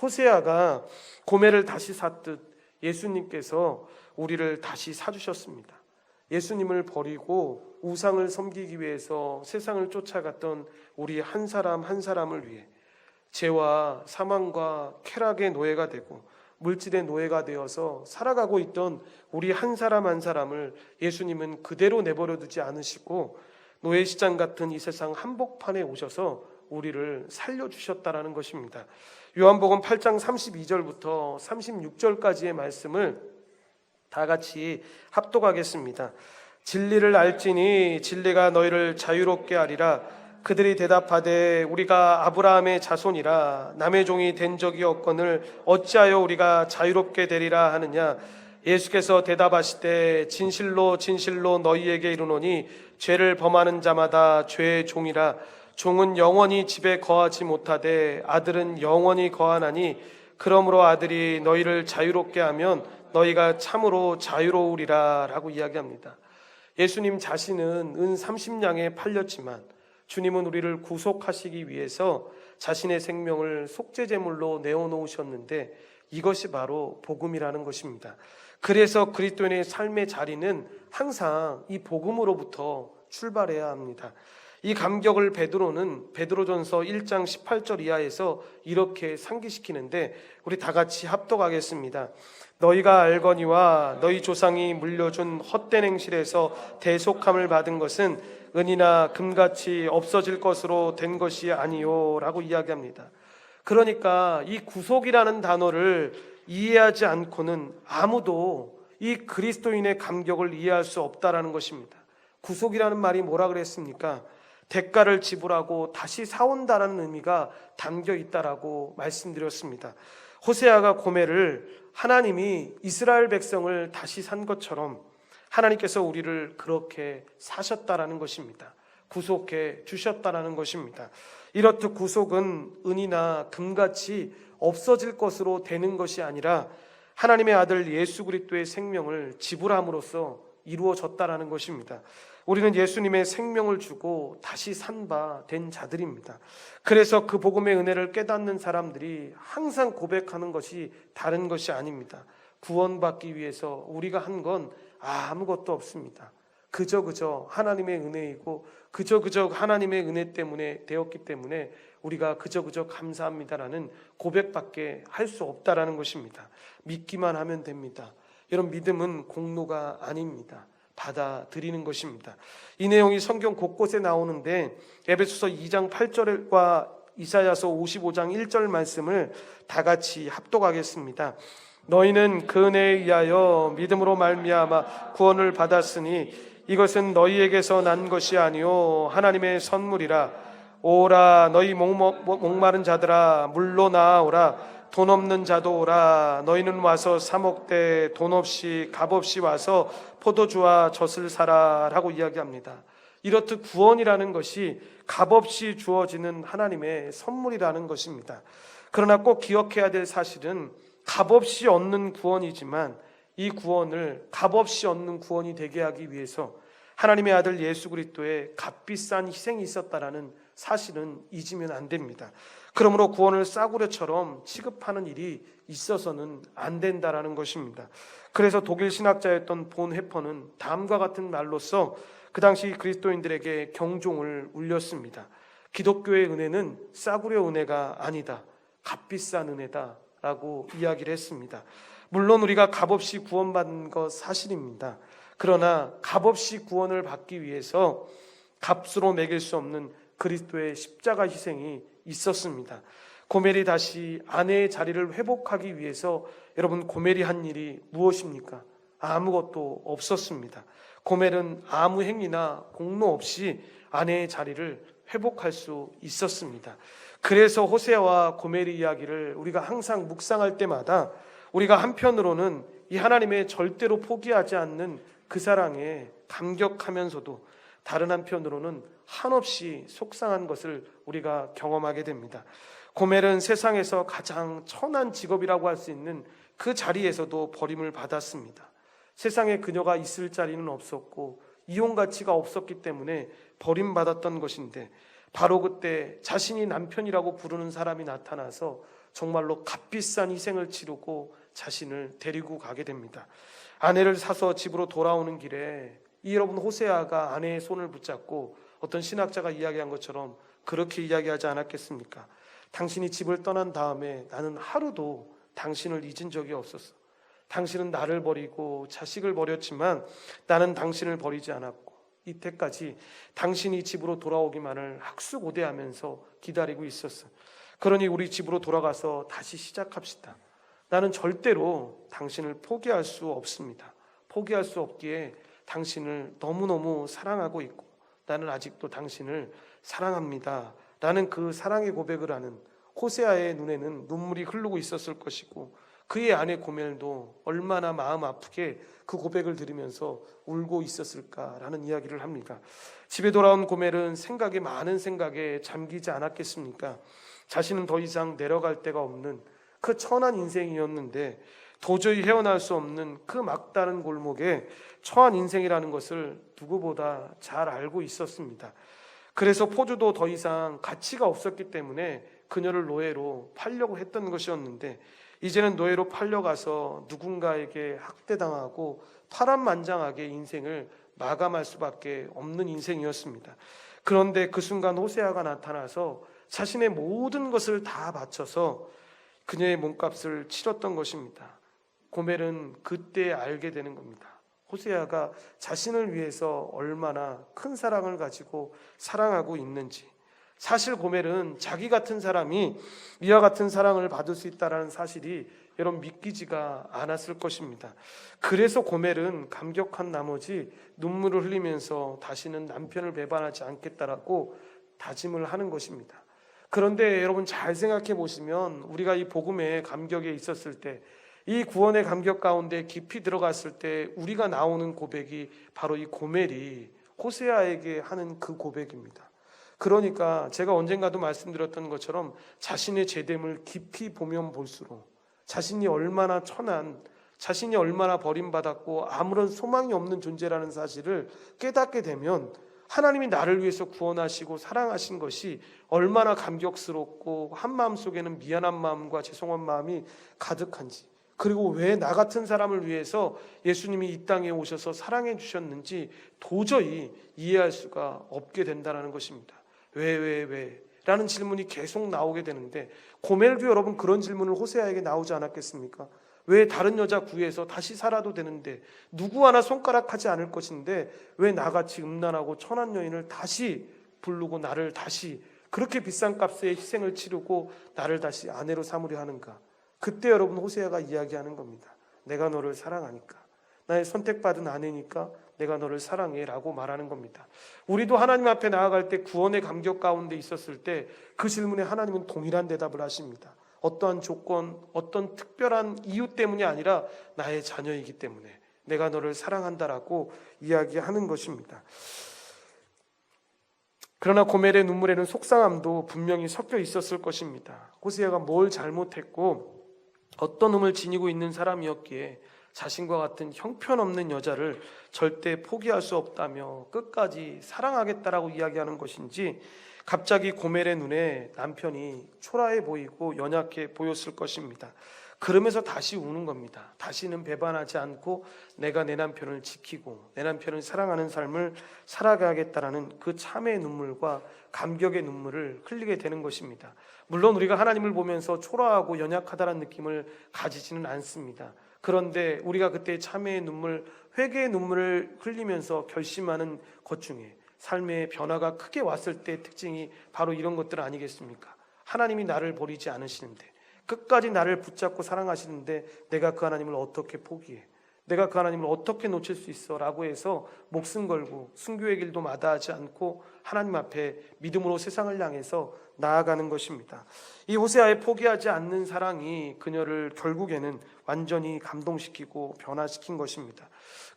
호세아가 고멜을 다시 샀듯 예수님께서 우리를 다시 사주셨습니다. 예수님을 버리고 우상을 섬기기 위해서 세상을 쫓아갔던 우리 한 사람 한 사람을 위해 죄와 사망과 쾌락의 노예가 되고 물질의 노예가 되어서 살아가고 있던 우리 한 사람 한 사람을 예수님은 그대로 내버려 두지 않으시고 노예시장 같은 이 세상 한복판에 오셔서 우리를 살려주셨다라는 것입니다. 요한복음 8장 32절부터 36절까지의 말씀을 다 같이 합독하겠습니다. 진리를 알지니 진리가 너희를 자유롭게 하리라. 그들이 대답하되 우리가 아브라함의 자손이라 남의 종이 된 적이 없거늘 어찌하여 우리가 자유롭게 되리라 하느냐. 예수께서 대답하시되 진실로 진실로 너희에게 이르노니 죄를 범하는 자마다 죄의 종이라. 종은 영원히 집에 거하지 못하되 아들은 영원히 거하나니 그러므로 아들이 너희를 자유롭게 하면 너희가 참으로 자유로우리라 라고 이야기합니다. 예수님 자신은 은 30냥에 팔렸지만 주님은 우리를 구속하시기 위해서 자신의 생명을 속죄제물로 내어놓으셨는데 이것이 바로 복음이라는 것입니다. 그래서 그리스도인의 삶의 자리는 항상 이 복음으로부터 출발해야 합니다. 이 감격을 베드로전서 1장 18절 이하에서 이렇게 상기시키는데 우리 다 같이 합독하겠습니다. 너희가 알거니와 너희 조상이 물려준 헛된 행실에서 대속함을 받은 것은 은이나 금같이 없어질 것으로 된 것이 아니요 라고 이야기합니다. 그러니까 이 구속이라는 단어를 이해하지 않고는 아무도 이 그리스도인의 감격을 이해할 수 없다라는 것입니다. 구속이라는 말이 뭐라 그랬습니까? 대가를 지불하고 다시 사온다라는 의미가 담겨 있다라고 말씀드렸습니다. 호세아가 고멜을 하나님이 이스라엘 백성을 다시 산 것처럼 하나님께서 우리를 그렇게 사셨다라는 것입니다. 구속해 주셨다라는 것입니다. 이렇듯 구속은 은이나 금같이 없어질 것으로 되는 것이 아니라 하나님의 아들 예수 그리스도의 생명을 지불함으로써 이루어졌다라는 것입니다. 우리는 예수님의 생명을 주고 다시 산 바 된 자들입니다. 그래서 그 복음의 은혜를 깨닫는 사람들이 항상 고백하는 것이 다른 것이 아닙니다. 구원받기 위해서 우리가 한 건 아무것도 없습니다. 그저 하나님의 은혜이고 그저 하나님의 은혜 때문에 되었기 때문에 우리가 그저 감사합니다라는 고백밖에 할 수 없다라는 것입니다. 믿기만 하면 됩니다. 여러분, 믿음은 공로가 아닙니다. 받아들이는 것입니다. 이 내용이 성경 곳곳에 나오는데 에베소서 2장 8절과 이사야서 55장 1절 말씀을 다 같이 합독하겠습니다. 너희는 그 은혜에 의하여 믿음으로 말미암아 구원을 받았으니 이것은 너희에게서 난 것이 아니요 하나님의 선물이라. 오라 너희 목마른 자들아 물로 나아오라. 돈 없는 자도 오라. 너희는 와서 사 먹되 돈 없이 값 없이 와서 포도주와 젖을 사라 라고 이야기합니다. 이렇듯 구원이라는 것이 값 없이 주어지는 하나님의 선물이라는 것입니다. 그러나 꼭 기억해야 될 사실은 값 없이 얻는 구원이지만 이 구원을 값 없이 얻는 구원이 되게 하기 위해서 하나님의 아들 예수 그리스도의 값비싼 희생이 있었다라는 사실은 잊으면 안 됩니다. 그러므로 구원을 싸구려처럼 취급하는 일이 있어서는 안 된다라는 것입니다. 그래서 독일 신학자였던 본 해퍼는 다음과 같은 말로써 그 당시 그리스도인들에게 경종을 울렸습니다. 기독교의 은혜는 싸구려 은혜가 아니다. 값비싼 은혜다 라고 이야기를 했습니다. 물론 우리가 값없이 구원받은 것 사실입니다. 그러나 값없이 구원을 받기 위해서 값으로 매길 수 없는 그리스도의 십자가 희생이 있었습니다. 고멜이 다시 아내의 자리를 회복하기 위해서 여러분 고멜이 한 일이 무엇입니까? 아무것도 없었습니다. 고멜은 아무 행위나 공로 없이 아내의 자리를 회복할 수 있었습니다. 그래서 호세아와 고멜의 이야기를 우리가 항상 묵상할 때마다 우리가 한편으로는 이 하나님의 절대로 포기하지 않는 그 사랑에 감격하면서도 다른 한편으로는 한없이 속상한 것을 우리가 경험하게 됩니다. 고멜은 세상에서 가장 천한 직업이라고 할 수 있는 그 자리에서도 버림을 받았습니다. 세상에 그녀가 있을 자리는 없었고 이용 가치가 없었기 때문에 버림받았던 것인데 바로 그때 자신이 남편이라고 부르는 사람이 나타나서 정말로 값비싼 희생을 치르고 자신을 데리고 가게 됩니다. 아내를 사서 집으로 돌아오는 길에 여러분 호세아가 아내의 손을 붙잡고 어떤 신학자가 이야기한 것처럼 그렇게 이야기하지 않았겠습니까? 당신이 집을 떠난 다음에 나는 하루도 당신을 잊은 적이 없었어. 당신은 나를 버리고 자식을 버렸지만 나는 당신을 버리지 않았고 이때까지 당신이 집으로 돌아오기만을 학수고대하면서 기다리고 있었어. 그러니 우리 집으로 돌아가서 다시 시작합시다. 나는 절대로 당신을 포기할 수 없습니다. 포기할 수 없기에 당신을 너무너무 사랑하고 있고 나는 아직도 당신을 사랑합니다 라는 그 사랑의 고백을 하는 호세아의 눈에는 눈물이 흐르고 있었을 것이고 그의 아내 고멜도 얼마나 마음 아프게 그 고백을 들으면서 울고 있었을까라는 이야기를 합니다. 집에 돌아온 고멜은 많은 생각에 잠기지 않았겠습니까? 자신은 더 이상 내려갈 데가 없는 그 천한 인생이었는데 도저히 헤어날 수 없는 그 막다른 골목에 처한 인생이라는 것을 누구보다 잘 알고 있었습니다. 그래서 포주도 더 이상 가치가 없었기 때문에 그녀를 노예로 팔려고 했던 것이었는데 이제는 노예로 팔려가서 누군가에게 학대당하고 파란만장하게 인생을 마감할 수밖에 없는 인생이었습니다. 그런데 그 순간 호세아가 나타나서 자신의 모든 것을 다 바쳐서 그녀의 몸값을 치렀던 것입니다. 고멜은 그때 알게 되는 겁니다. 호세아가 자신을 위해서 얼마나 큰 사랑을 가지고 사랑하고 있는지. 사실 고멜은 자기 같은 사람이 이와 같은 사랑을 받을 수 있다는 사실이 여러분 믿기지가 않았을 것입니다. 그래서 고멜은 감격한 나머지 눈물을 흘리면서 다시는 남편을 배반하지 않겠다라고 다짐을 하는 것입니다. 그런데 여러분 잘 생각해 보시면 우리가 이 복음의 감격에 있었을 때, 이 구원의 감격 가운데 깊이 들어갔을 때 우리가 나오는 고백이 바로 이 고멜이 호세아에게 하는 그 고백입니다. 그러니까 제가 언젠가도 말씀드렸던 것처럼 자신의 죄됨을 깊이 보면 볼수록 자신이 얼마나 천한, 자신이 얼마나 버림받았고 아무런 소망이 없는 존재라는 사실을 깨닫게 되면 하나님이 나를 위해서 구원하시고 사랑하신 것이 얼마나 감격스럽고 한 마음 속에는 미안한 마음과 죄송한 마음이 가득한지, 그리고 왜 나 같은 사람을 위해서 예수님이 이 땅에 오셔서 사랑해 주셨는지 도저히 이해할 수가 없게 된다는 것입니다. 왜? 라는 질문이 계속 나오게 되는데 고멜도 여러분 그런 질문을 호세아에게 나오지 않았겠습니까? 왜 다른 여자 구해서 다시 살아도 되는데 누구 하나 손가락하지 않을 것인데 왜 나같이 음란하고 천한 여인을 다시 부르고 나를 다시 그렇게 비싼 값에 희생을 치르고 나를 다시 아내로 삼으려 하는가? 그때 여러분 호세아가 이야기하는 겁니다. 내가 너를 사랑하니까, 나의 선택받은 아내니까 내가 너를 사랑해 라고 말하는 겁니다. 우리도 하나님 앞에 나아갈 때 구원의 감격 가운데 있었을 때 그 질문에 하나님은 동일한 대답을 하십니다. 어떠한 조건, 어떤 특별한 이유 때문이 아니라 나의 자녀이기 때문에 내가 너를 사랑한다라고 이야기하는 것입니다. 그러나 고멜의 눈물에는 속상함도 분명히 섞여 있었을 것입니다. 호세아가 뭘 잘못했고 어떤 흠을 지니고 있는 사람이었기에 자신과 같은 형편없는 여자를 절대 포기할 수 없다며 끝까지 사랑하겠다라고 이야기하는 것인지 갑자기 고멜의 눈에 남편이 초라해 보이고 연약해 보였을 것입니다. 그러면서 다시 우는 겁니다. 다시는 배반하지 않고 내가 내 남편을 지키고 내 남편을 사랑하는 삶을 살아가겠다라는 그 참의 눈물과 감격의 눈물을 흘리게 되는 것입니다. 물론 우리가 하나님을 보면서 초라하고 연약하다는 느낌을 가지지는 않습니다. 그런데 우리가 그때 참회의 눈물, 회개의 눈물을 흘리면서 결심하는 것 중에 삶의 변화가 크게 왔을 때의 특징이 바로 이런 것들 아니겠습니까? 하나님이 나를 버리지 않으시는데, 끝까지 나를 붙잡고 사랑하시는데 내가 그 하나님을 어떻게 포기해? 내가 그 하나님을 어떻게 놓칠 수 있어? 라고 해서 목숨 걸고 순교의 길도 마다하지 않고 하나님 앞에 믿음으로 세상을 향해서 나아가는 것입니다. 이 호세아의 포기하지 않는 사랑이 그녀를 결국에는 완전히 감동시키고 변화시킨 것입니다.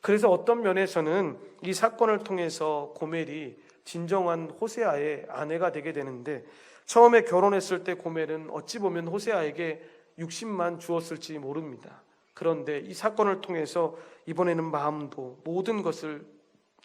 그래서 어떤 면에서는 이 사건을 통해서 고멜이 진정한 호세아의 아내가 되게 되는데, 처음에 결혼했을 때 고멜은 어찌 보면 호세아에게 60만 주었을지 모릅니다. 그런데 이 사건을 통해서 이번에는 마음도 모든 것을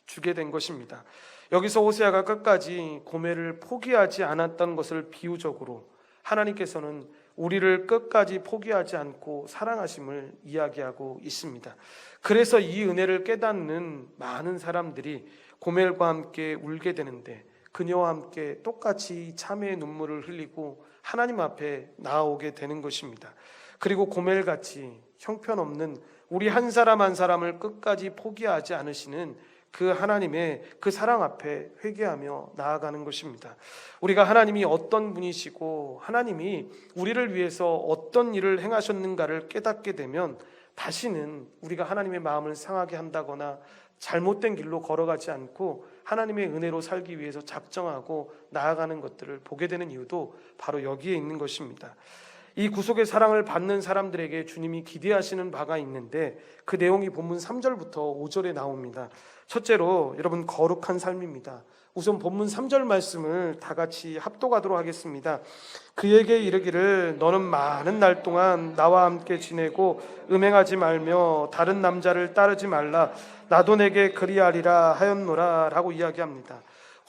주게 된 것입니다. 여기서 호세아가 끝까지 고멜을 포기하지 않았던 것을 비유적으로 하나님께서는 우리를 끝까지 포기하지 않고 사랑하심을 이야기하고 있습니다. 그래서 이 은혜를 깨닫는 많은 사람들이 고멜과 함께 울게 되는데, 그녀와 함께 똑같이 참회의 눈물을 흘리고 하나님 앞에 나아오게 되는 것입니다. 그리고 고멜같이 형편없는 우리 한 사람 한 사람을 끝까지 포기하지 않으시는 그 하나님의 그 사랑 앞에 회개하며 나아가는 것입니다. 우리가 하나님이 어떤 분이시고 하나님이 우리를 위해서 어떤 일을 행하셨는가를 깨닫게 되면 다시는 우리가 하나님의 마음을 상하게 한다거나 잘못된 길로 걸어가지 않고 하나님의 은혜로 살기 위해서 작정하고 나아가는 것들을 보게 되는 이유도 바로 여기에 있는 것입니다. 이 구속의 사랑을 받는 사람들에게 주님이 기대하시는 바가 있는데 그 내용이 본문 3절부터 5절에 나옵니다. 첫째로 여러분, 거룩한 삶입니다. 우선 본문 3절 말씀을 다 같이 합독하도록 하겠습니다. 그에게 이르기를 너는 많은 날 동안 나와 함께 지내고 음행하지 말며 다른 남자를 따르지 말라. 나도 내게 그리하리라 하였노라 라고 이야기합니다.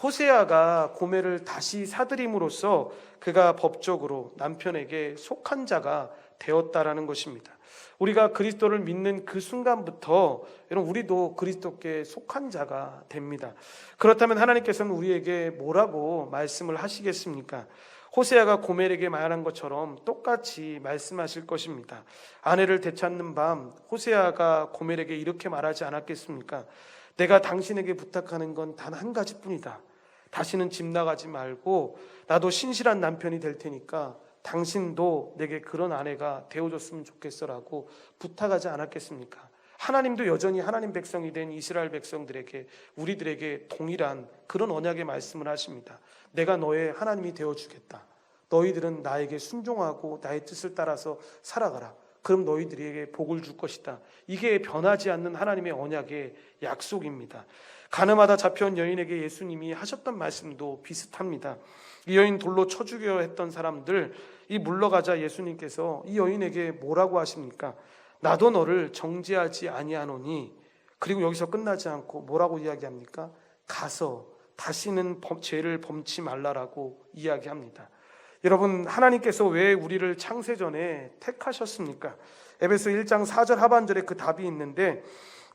호세아가 고멜을 다시 사들임으로써 그가 법적으로 남편에게 속한 자가 되었다라는 것입니다. 우리가 그리스도를 믿는 그 순간부터 여러분, 우리도 그리스도께 속한 자가 됩니다. 그렇다면 하나님께서는 우리에게 뭐라고 말씀을 하시겠습니까? 호세아가 고멜에게 말한 것처럼 똑같이 말씀하실 것입니다. 아내를 되찾는 밤 호세아가 고멜에게 이렇게 말하지 않았겠습니까? 내가 당신에게 부탁하는 건 단 한 가지뿐이다. 다시는 집 나가지 말고 나도 신실한 남편이 될 테니까 당신도 내게 그런 아내가 되어줬으면 좋겠어라고 부탁하지 않았겠습니까? 하나님도 여전히 하나님 백성이 된 이스라엘 백성들에게, 우리들에게 동일한 그런 언약의 말씀을 하십니다. 내가 너의 하나님이 되어주겠다. 너희들은 나에게 순종하고 나의 뜻을 따라서 살아가라. 그럼 너희들에게 복을 줄 것이다. 이게 변하지 않는 하나님의 언약의 약속입니다. 가늠하다 잡혀온 여인에게 예수님이 하셨던 말씀도 비슷합니다. 이 여인 돌로 쳐 죽여 했던 사람들, 이 물러가자 예수님께서 이 여인에게 뭐라고 하십니까? 나도 너를 정죄하지 아니하노니. 그리고 여기서 끝나지 않고 뭐라고 이야기합니까? 가서 다시는 죄를 범치 말라라고 이야기합니다. 여러분, 하나님께서 왜 우리를 창세전에 택하셨습니까? 에베소 1장 4절 하반절에 그 답이 있는데,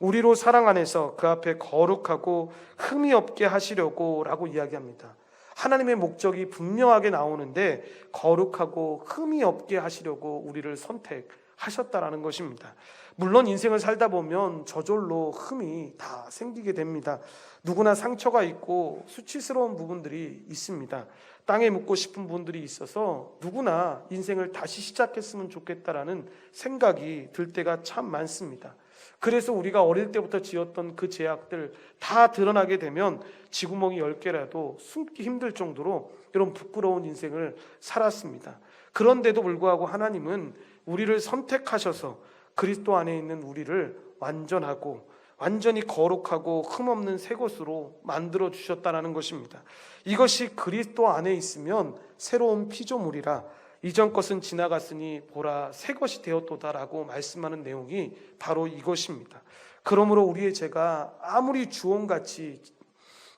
우리로 사랑 안에서 그 앞에 거룩하고 흠이 없게 하시려고 라고 이야기합니다. 하나님의 목적이 분명하게 나오는데 거룩하고 흠이 없게 하시려고 우리를 선택하셨다라는 것입니다. 물론 인생을 살다 보면 저절로 흠이 다 생기게 됩니다. 누구나 상처가 있고 수치스러운 부분들이 있습니다. 땅에 묻고 싶은 부분들이 있어서 누구나 인생을 다시 시작했으면 좋겠다라는 생각이 들 때가 참 많습니다. 그래서 우리가 어릴 때부터 지었던 그 죄악들 다 드러나게 되면 쥐구멍이 10개라도 숨기 힘들 정도로 이런 부끄러운 인생을 살았습니다. 그런데도 불구하고 하나님은 우리를 선택하셔서 그리스도 안에 있는 우리를 완전하고 완전히 거룩하고 흠없는 새 것으로 만들어 주셨다는 것입니다. 이것이 그리스도 안에 있으면 새로운 피조물이라 이전 것은 지나갔으니 보라 새 것이 되었도다라고 말씀하는 내용이 바로 이것입니다. 그러므로 우리의 죄가 아무리 주홍같이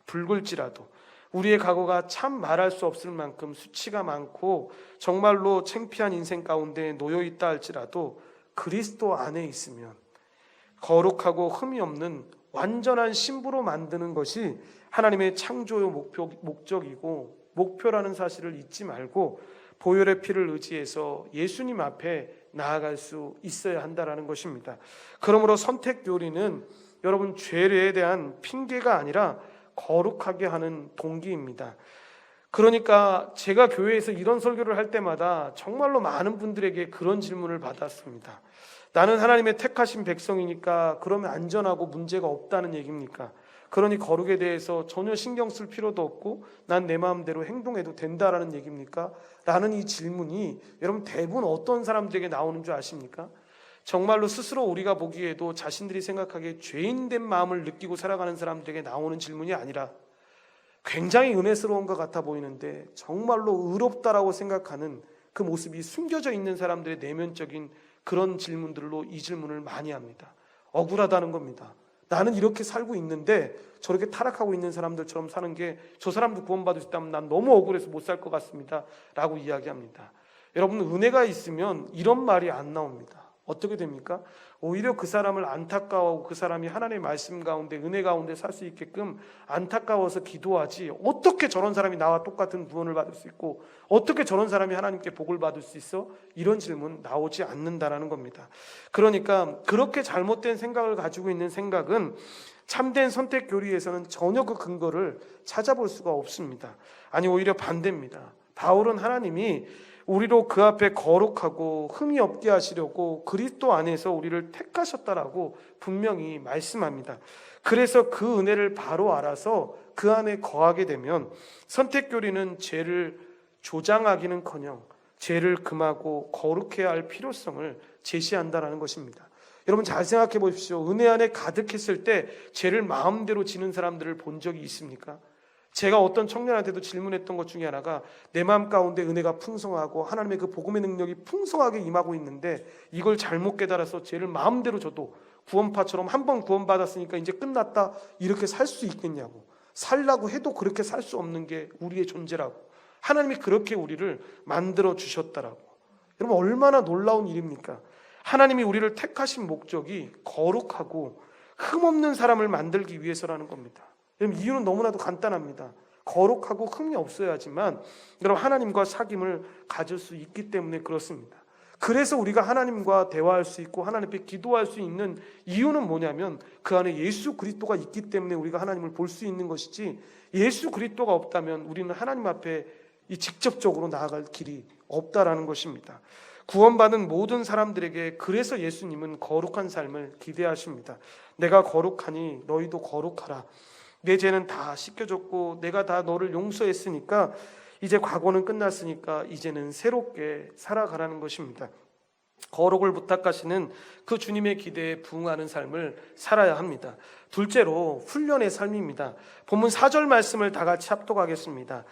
붉을지라도, 우리의 과거가 참 말할 수 없을 만큼 수치가 많고 정말로 창피한 인생 가운데 놓여 있다 할지라도 그리스도 안에 있으면 거룩하고 흠이 없는 완전한 신부로 만드는 것이 하나님의 창조의 목적이고 목표라는 사실을 잊지 말고 보혈의 피를 의지해서 예수님 앞에 나아갈 수 있어야 한다는 것입니다. 그러므로 선택 교리는 여러분 죄에 대한 핑계가 아니라 거룩하게 하는 동기입니다. 그러니까 제가 교회에서 이런 설교를 할 때마다 정말로 많은 분들에게 그런 질문을 받았습니다. 나는 하나님의 택하신 백성이니까 그러면 안전하고 문제가 없다는 얘기입니까? 그러니 거룩에 대해서 전혀 신경 쓸 필요도 없고 난 내 마음대로 행동해도 된다라는 얘기입니까? 라는 이 질문이 여러분 대부분 어떤 사람들에게 나오는 줄 아십니까? 정말로 스스로 우리가 보기에도 자신들이 생각하기에 죄인된 마음을 느끼고 살아가는 사람들에게 나오는 질문이 아니라 굉장히 은혜스러운 것 같아 보이는데 정말로 의롭다라고 생각하는 그 모습이 숨겨져 있는 사람들의 내면적인 그런 질문들로 이 질문을 많이 합니다. 억울하다는 겁니다. 나는 이렇게 살고 있는데 저렇게 타락하고 있는 사람들처럼 사는 게 저 사람도 구원받을 수 있다면 난 너무 억울해서 못 살 것 같습니다 라고 이야기합니다. 여러분, 은혜가 있으면 이런 말이 안 나옵니다. 어떻게 됩니까? 오히려 그 사람을 안타까워하고 그 사람이 하나님의 말씀 가운데 은혜 가운데 살 수 있게끔 안타까워서 기도하지, 어떻게 저런 사람이 나와 똑같은 구원을 받을 수 있고 어떻게 저런 사람이 하나님께 복을 받을 수 있어? 이런 질문 나오지 않는다라는 겁니다. 그러니까 그렇게 잘못된 생각을 가지고 있는 생각은 참된 선택 교리에서는 전혀 그 근거를 찾아볼 수가 없습니다. 아니, 오히려 반대입니다. 바울은 하나님이 우리로 그 앞에 거룩하고 흠이 없게 하시려고 그리스도 안에서 우리를 택하셨다라고 분명히 말씀합니다. 그래서 그 은혜를 바로 알아서 그 안에 거하게 되면 선택교리는 죄를 조장하기는커녕 죄를 금하고 거룩해야 할 필요성을 제시한다라는 것입니다. 여러분 잘 생각해 보십시오. 은혜 안에 가득했을 때 죄를 마음대로 지는 사람들을 본 적이 있습니까? 제가 어떤 청년한테도 질문했던 것 중에 하나가, 내 마음 가운데 은혜가 풍성하고 하나님의 그 복음의 능력이 풍성하게 임하고 있는데 이걸 잘못 깨달아서 죄를 마음대로 져도 구원파처럼 한 번 구원받았으니까 이제 끝났다 이렇게 살 수 있겠냐고. 살라고 해도 그렇게 살 수 없는 게 우리의 존재라고. 하나님이 그렇게 우리를 만들어 주셨다라고. 여러분 얼마나 놀라운 일입니까? 하나님이 우리를 택하신 목적이 거룩하고 흠없는 사람을 만들기 위해서라는 겁니다. 여러분 이유는 너무나도 간단합니다. 거룩하고 흠이 없어야지만 여러분 하나님과 사귐을 가질 수 있기 때문에 그렇습니다. 그래서 우리가 하나님과 대화할 수 있고 하나님 앞에 기도할 수 있는 이유는 뭐냐면 그 안에 예수 그리스도가 있기 때문에 우리가 하나님을 볼 수 있는 것이지, 예수 그리스도가 없다면 우리는 하나님 앞에 직접적으로 나아갈 길이 없다라는 것입니다. 구원받은 모든 사람들에게 그래서 예수님은 거룩한 삶을 기대하십니다. 내가 거룩하니 너희도 거룩하라. 내 죄는 다 씻겨졌고 내가 다 너를 용서했으니까 이제 과거는 끝났으니까 이제는 새롭게 살아가라는 것입니다. 거룩을 부탁하시는 그 주님의 기대에 부응하는 삶을 살아야 합니다. 둘째로 훈련의 삶입니다. 본문 4절 말씀을 다 같이 합독하겠습니다.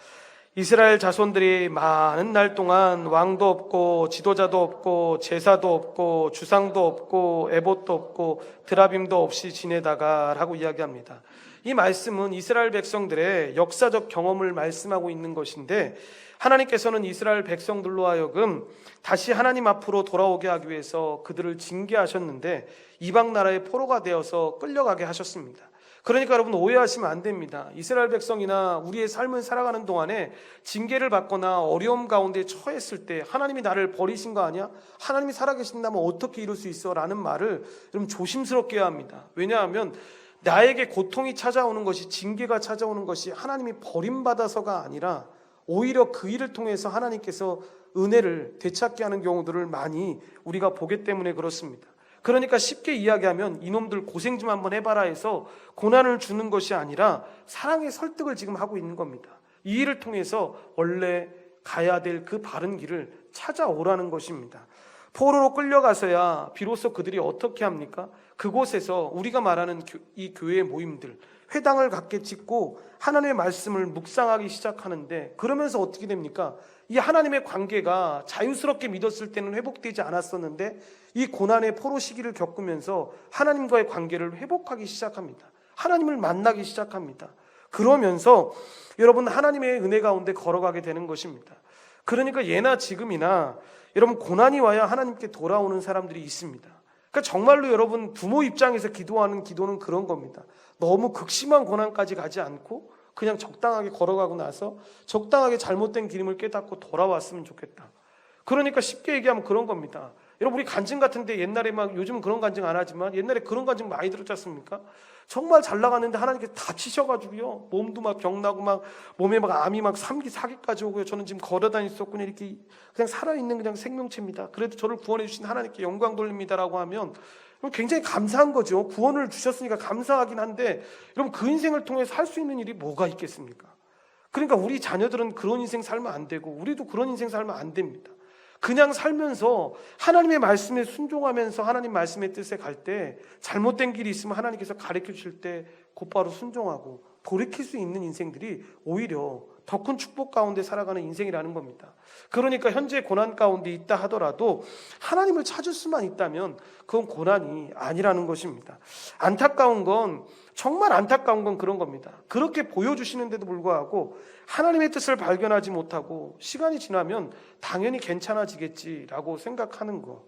이스라엘 자손들이 많은 날 동안 왕도 없고 지도자도 없고 제사도 없고 주상도 없고 에봇도 없고 드라빔도 없이 지내다가 라고 이야기합니다. 이 말씀은 이스라엘 백성들의 역사적 경험을 말씀하고 있는 것인데, 하나님께서는 이스라엘 백성들로 하여금 다시 하나님 앞으로 돌아오게 하기 위해서 그들을 징계하셨는데 이방 나라의 포로가 되어서 끌려가게 하셨습니다. 그러니까 여러분 오해하시면 안 됩니다. 이스라엘 백성이나 우리의 삶을 살아가는 동안에 징계를 받거나 어려움 가운데 처했을 때 하나님이 나를 버리신 거 아니야? 하나님이 살아계신다면 어떻게 이룰 수 있어? 라는 말을 여러분 조심스럽게 해야 합니다. 왜냐하면 나에게 고통이 찾아오는 것이, 징계가 찾아오는 것이 하나님이 버림받아서가 아니라 오히려 그 일을 통해서 하나님께서 은혜를 되찾게 하는 경우들을 많이 우리가 보기 때문에 그렇습니다. 그러니까 쉽게 이야기하면 이놈들 고생 좀 한번 해봐라 해서 고난을 주는 것이 아니라 사랑의 설득을 지금 하고 있는 겁니다. 이 일을 통해서 원래 가야 될 그 바른 길을 찾아오라는 것입니다. 포로로 끌려가서야 비로소 그들이 어떻게 합니까? 그곳에서 우리가 말하는 이 교회 모임들, 회당을 갖게 짓고 하나님의 말씀을 묵상하기 시작하는데, 그러면서 어떻게 됩니까? 이 하나님의 관계가 자유스럽게 믿었을 때는 회복되지 않았었는데 이 고난의 포로 시기를 겪으면서 하나님과의 관계를 회복하기 시작합니다. 하나님을 만나기 시작합니다. 그러면서 여러분 하나님의 은혜 가운데 걸어가게 되는 것입니다. 그러니까 예나 지금이나 여러분 고난이 와야 하나님께 돌아오는 사람들이 있습니다. 그러니까 정말로 여러분 부모 입장에서 기도하는 기도는 그런 겁니다. 너무 극심한 고난까지 가지 않고 그냥 적당하게 걸어가고 나서 적당하게 잘못된 기름을 깨닫고 돌아왔으면 좋겠다. 그러니까 쉽게 얘기하면 그런 겁니다. 여러분 우리 간증 같은데 옛날에 막, 요즘은 그런 간증 안 하지만 옛날에 그런 간증 많이 들었지 않습니까? 정말 잘 나갔는데 하나님께서 다치셔가지고요, 몸도 막 병나고 막 몸에 막 암이 막 3기 4기까지 오고요. 저는 지금 걸어다녔었군요. 이렇게 그냥 살아있는 그냥 생명체입니다. 그래도 저를 구원해 주신 하나님께 영광 돌립니다라고 하면 굉장히 감사한 거죠. 구원을 주셨으니까 감사하긴 한데 여러분 그 인생을 통해서 할 수 있는 일이 뭐가 있겠습니까? 그러니까 우리 자녀들은 그런 인생 살면 안 되고 우리도 그런 인생 살면 안 됩니다. 그냥 살면서 하나님의 말씀에 순종하면서 하나님 말씀의 뜻에 갈 때 잘못된 길이 있으면 하나님께서 가르쳐 주실 때 곧바로 순종하고 돌이킬 수 있는 인생들이 오히려 더 큰 축복 가운데 살아가는 인생이라는 겁니다. 그러니까 현재 고난 가운데 있다 하더라도 하나님을 찾을 수만 있다면 그건 고난이 아니라는 것입니다. 안타까운 건, 정말 안타까운 건 그런 겁니다. 그렇게 보여주시는데도 불구하고 하나님의 뜻을 발견하지 못하고 시간이 지나면 당연히 괜찮아지겠지라고 생각하는 거.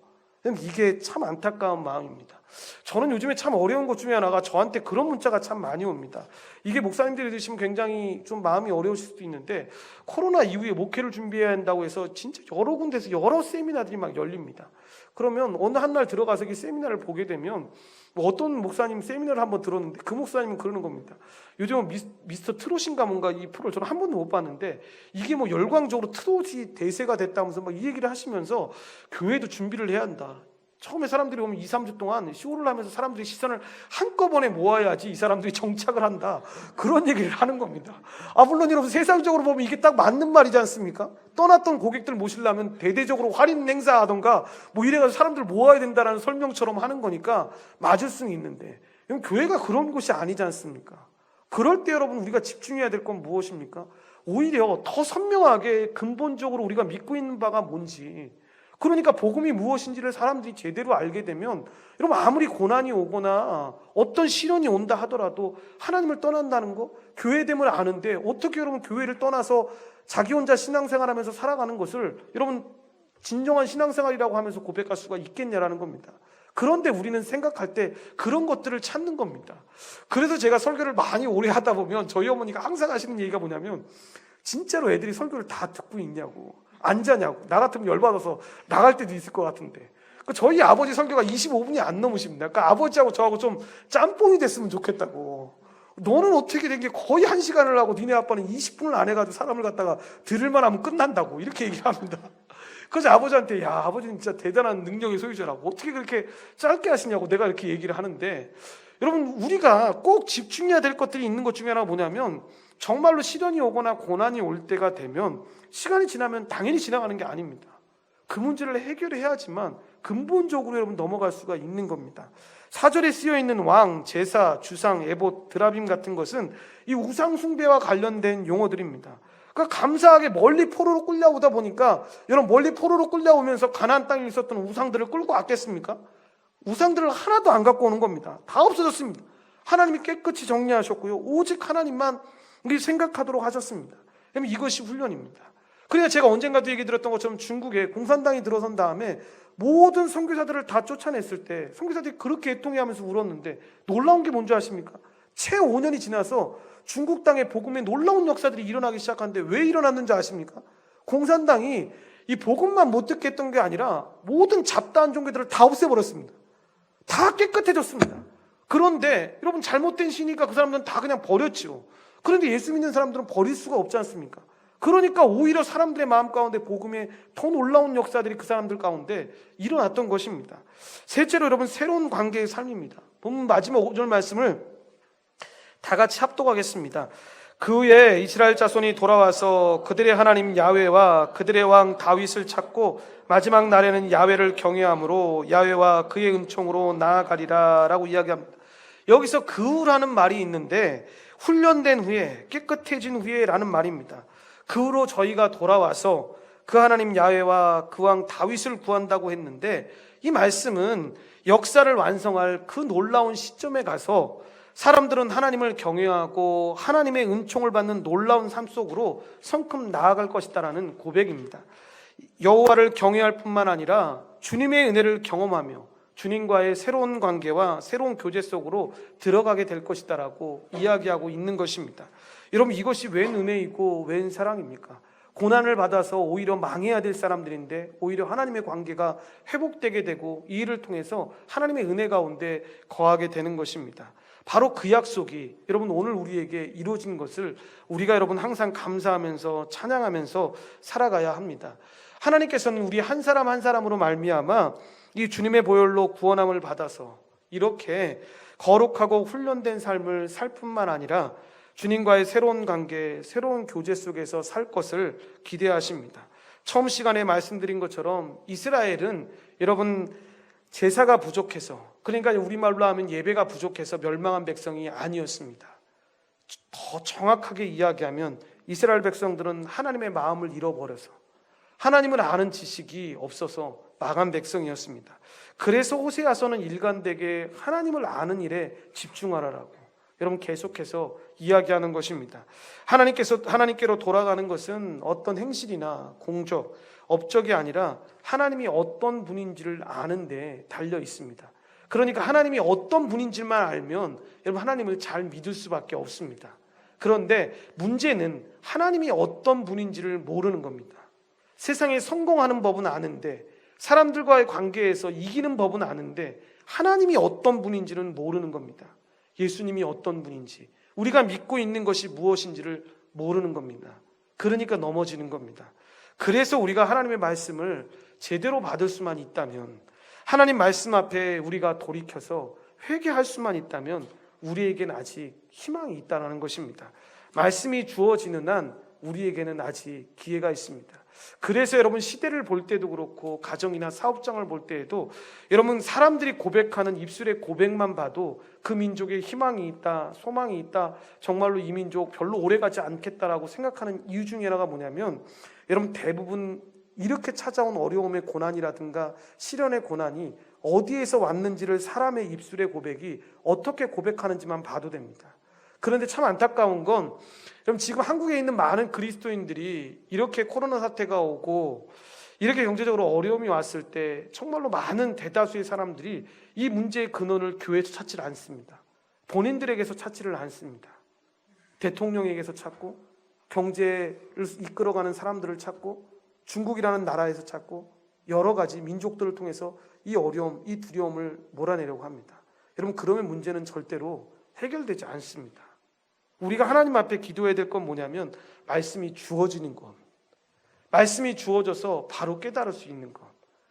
이게 참 안타까운 마음입니다. 저는 요즘에 참 어려운 것 중에 하나가 저한테 그런 문자가 참 많이 옵니다. 이게 목사님들이 들으시면 굉장히 좀 마음이 어려우실 수도 있는데, 코로나 이후에 목회를 준비해야 한다고 해서 진짜 여러 군데서 여러 세미나들이 막 열립니다. 그러면 어느 한 날 들어가서 이 세미나를 보게 되면 뭐 어떤 목사님 세미나를 한번 들었는데 그 목사님은 그러는 겁니다. 요즘은 미스터 트롯인가 뭔가 이 프로를 저는 한 번도 못 봤는데 이게 뭐 열광적으로 트롯이 대세가 됐다면서 막 이 얘기를 하시면서 교회도 준비를 해야 한다. 처음에 사람들이 오면 2, 3주 동안 쇼를 하면서 사람들이 시선을 한꺼번에 모아야지 이 사람들이 정착을 한다. 그런 얘기를 하는 겁니다. 물론 여러분 세상적으로 보면 이게 딱 맞는 말이지 않습니까? 떠났던 고객들 모시려면 대대적으로 할인 행사하던가 뭐 이래가지고 사람들 모아야 된다는 설명처럼 하는 거니까 맞을 수는 있는데, 교회가 그런 곳이 아니지 않습니까? 그럴 때 여러분 우리가 집중해야 될 건 무엇입니까? 오히려 더 선명하게 근본적으로 우리가 믿고 있는 바가 뭔지, 그러니까 복음이 무엇인지를 사람들이 제대로 알게 되면 여러분 아무리 고난이 오거나 어떤 시련이 온다 하더라도 하나님을 떠난다는 거, 교회됨을 아는데 어떻게 여러분 교회를 떠나서 자기 혼자 신앙생활하면서 살아가는 것을 여러분 진정한 신앙생활이라고 하면서 고백할 수가 있겠냐라는 겁니다. 그런데 우리는 생각할 때 그런 것들을 찾는 겁니다. 그래서 제가 설교를 많이 오래 하다 보면 저희 어머니가 항상 하시는 얘기가 뭐냐면, 진짜로 애들이 설교를 다 듣고 있냐고, 안 자냐고. 나 같으면 열받아서 나갈 때도 있을 것 같은데. 저희 아버지 설교가 25분이 안 넘으십니다. 그러니까 아버지하고 저하고 좀 짬뽕이 됐으면 좋겠다고. 너는 어떻게 된 게 거의 1시간을 하고 니네 아빠는 20분을 안 해가지고 사람을 갖다가 들을만 하면 끝난다고 이렇게 얘기를 합니다. 그래서 아버지한테, 야, 아버지는 진짜 대단한 능력의 소유자라고 어떻게 그렇게 짧게 하시냐고 내가 이렇게 얘기를 하는데, 여러분 우리가 꼭 집중해야 될 것들이 있는 것 중에 하나가 뭐냐면, 정말로 시련이 오거나 고난이 올 때가 되면 시간이 지나면 당연히 지나가는 게 아닙니다. 그 문제를 해결해야지만 근본적으로 여러분 넘어갈 수가 있는 겁니다. 사절에 쓰여있는 왕, 제사, 주상, 에봇, 드라빔 같은 것은 이 우상 숭배와 관련된 용어들입니다. 그러니까 감사하게 멀리 포로로 끌려오다 보니까, 여러분 멀리 포로로 끌려오면서 가나안 땅에 있었던 우상들을 끌고 왔겠습니까? 우상들을 하나도 안 갖고 오는 겁니다. 다 없어졌습니다. 하나님이 깨끗이 정리하셨고요, 오직 하나님만 우리 생각하도록 하셨습니다. 그럼 이것이 훈련입니다. 그러니까 제가 언젠가도 얘기 들었던 것처럼 중국에 공산당이 들어선 다음에 모든 선교사들을 다 쫓아냈을 때 선교사들이 그렇게 애통해하면서 울었는데, 놀라운 게 뭔지 아십니까? 채 5년이 지나서 중국 땅의 복음에 놀라운 역사들이 일어나기 시작하는데 왜 일어났는지 아십니까? 공산당이 이 복음만 못 듣게 했던 게 아니라 모든 잡다한 종교들을 다 없애버렸습니다. 다 깨끗해졌습니다. 그런데 여러분 잘못된 신이니까 그 사람들은 다 그냥 버렸죠. 그런데 예수 믿는 사람들은 버릴 수가 없지 않습니까? 그러니까 오히려 사람들의 마음 가운데 복음의 더 놀라운 역사들이 그 사람들 가운데 일어났던 것입니다. 셋째로 여러분 새로운 관계의 삶입니다. 본문 마지막 5절 말씀을 다 같이 합독하겠습니다. 그 후에 이스라엘 자손이 돌아와서 그들의 하나님 야훼와 그들의 왕 다윗을 찾고 마지막 날에는 야훼를 경외함으로 야훼와 그의 은총으로 나아가리라 라고 이야기합니다. 여기서 그 후라는 말이 있는데 훈련된 후에, 깨끗해진 후에라는 말입니다. 그 후로 저희가 돌아와서 그 하나님 야훼와 그 왕 다윗을 구한다고 했는데, 이 말씀은 역사를 완성할 그 놀라운 시점에 가서 사람들은 하나님을 경외하고 하나님의 은총을 받는 놀라운 삶 속으로 성큼 나아갈 것이다라는 고백입니다. 여호와를 경외할 뿐만 아니라 주님의 은혜를 경험하며 주님과의 새로운 관계와 새로운 교제 속으로 들어가게 될 것이다라고 이야기하고 있는 것입니다. 여러분 이것이 웬 은혜이고 웬 사랑입니까? 고난을 받아서 오히려 망해야 될 사람들인데 오히려 하나님의 관계가 회복되게 되고 이 일을 통해서 하나님의 은혜 가운데 거하게 되는 것입니다. 바로 그 약속이 여러분 오늘 우리에게 이루어진 것을 우리가 여러분 항상 감사하면서 찬양하면서 살아가야 합니다. 하나님께서는 우리 한 사람 한 사람으로 말미암아 이 주님의 보혈로 구원함을 받아서 이렇게 거룩하고 훈련된 삶을 살 뿐만 아니라 주님과의 새로운 관계, 새로운 교제 속에서 살 것을 기대하십니다. 처음 시간에 말씀드린 것처럼 이스라엘은 여러분 제사가 부족해서, 그러니까 우리말로 하면 예배가 부족해서 멸망한 백성이 아니었습니다. 더 정확하게 이야기하면 이스라엘 백성들은 하나님의 마음을 잃어버려서 하나님을 아는 지식이 없어서 망한 백성이었습니다. 그래서 호세아서는 일관되게 하나님을 아는 일에 집중하라라고, 여러분 계속해서 이야기하는 것입니다. 하나님께로 돌아가는 것은 어떤 행실이나 공적, 업적이 아니라 하나님이 어떤 분인지를 아는 데 달려 있습니다. 그러니까 하나님이 어떤 분인지만 알면 여러분 하나님을 잘 믿을 수밖에 없습니다. 그런데 문제는 하나님이 어떤 분인지를 모르는 겁니다. 세상에 성공하는 법은 아는데, 사람들과의 관계에서 이기는 법은 아는데 하나님이 어떤 분인지는 모르는 겁니다. 예수님이 어떤 분인지, 우리가 믿고 있는 것이 무엇인지를 모르는 겁니다. 그러니까 넘어지는 겁니다. 그래서 우리가 하나님의 말씀을 제대로 받을 수만 있다면, 하나님 말씀 앞에 우리가 돌이켜서 회개할 수만 있다면 우리에게는 아직 희망이 있다는 것입니다. 말씀이 주어지는 한 우리에게는 아직 기회가 있습니다. 그래서 여러분 시대를 볼 때도 그렇고 가정이나 사업장을 볼 때에도 여러분 사람들이 고백하는 입술의 고백만 봐도 그 민족에 희망이 있다, 소망이 있다, 정말로 이 민족 별로 오래가지 않겠다라고 생각하는 이유 중에 하나가 뭐냐면, 여러분 대부분 이렇게 찾아온 어려움의 고난이라든가 시련의 고난이 어디에서 왔는지를 사람의 입술의 고백이 어떻게 고백하는지만 봐도 됩니다. 그런데 참 안타까운 건 여러분 지금 한국에 있는 많은 그리스도인들이 이렇게 코로나 사태가 오고 이렇게 경제적으로 어려움이 왔을 때 정말로 많은 대다수의 사람들이 이 문제의 근원을 교회에서 찾지를 않습니다. 본인들에게서 찾지를 않습니다. 대통령에게서 찾고, 경제를 이끌어가는 사람들을 찾고, 중국이라는 나라에서 찾고, 여러 가지 민족들을 통해서 이 어려움, 이 두려움을 몰아내려고 합니다. 여러분 그러면 문제는 절대로 해결되지 않습니다. 우리가 하나님 앞에 기도해야 될 건 뭐냐면 말씀이 주어지는 것, 말씀이 주어져서 바로 깨달을 수 있는 것.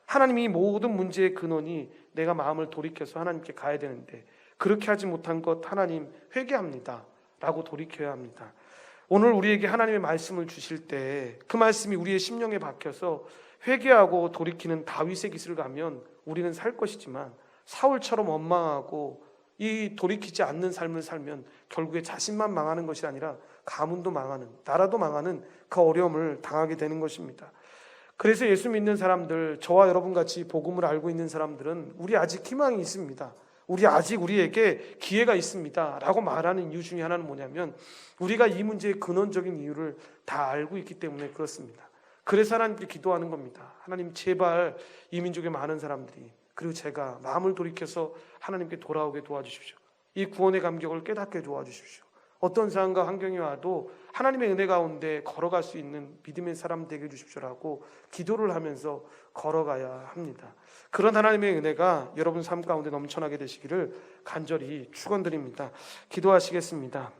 하나님이 모든 문제의 근원이 내가 마음을 돌이켜서 하나님께 가야 되는데 그렇게 하지 못한 것 하나님 회개합니다 라고 돌이켜야 합니다. 오늘 우리에게 하나님의 말씀을 주실 때 그 말씀이 우리의 심령에 박혀서 회개하고 돌이키는 다윗의 길을 가면 우리는 살 것이지만, 사울처럼 원망하고 이 돌이키지 않는 삶을 살면 결국에 자신만 망하는 것이 아니라 가문도 망하는, 나라도 망하는 그 어려움을 당하게 되는 것입니다. 그래서 예수 믿는 사람들, 저와 여러분같이 복음을 알고 있는 사람들은 우리 아직 희망이 있습니다, 우리에게 기회가 있습니다 라고 말하는 이유 중에 하나는 뭐냐면, 우리가 이 문제의 근원적인 이유를 다 알고 있기 때문에 그렇습니다. 그래서 하나님께 기도하는 겁니다. 하나님 제발 이 민족의 많은 사람들이, 그리고 제가 마음을 돌이켜서 하나님께 돌아오게 도와주십시오. 이 구원의 감격을 깨닫게 도와주십시오. 어떤 상황과 환경이 와도 하나님의 은혜 가운데 걸어갈 수 있는 믿음의 사람 되게 해주십시오라고 기도를 하면서 걸어가야 합니다. 그런 하나님의 은혜가 여러분 삶 가운데 넘쳐나게 되시기를 간절히 축원드립니다. 기도하시겠습니다.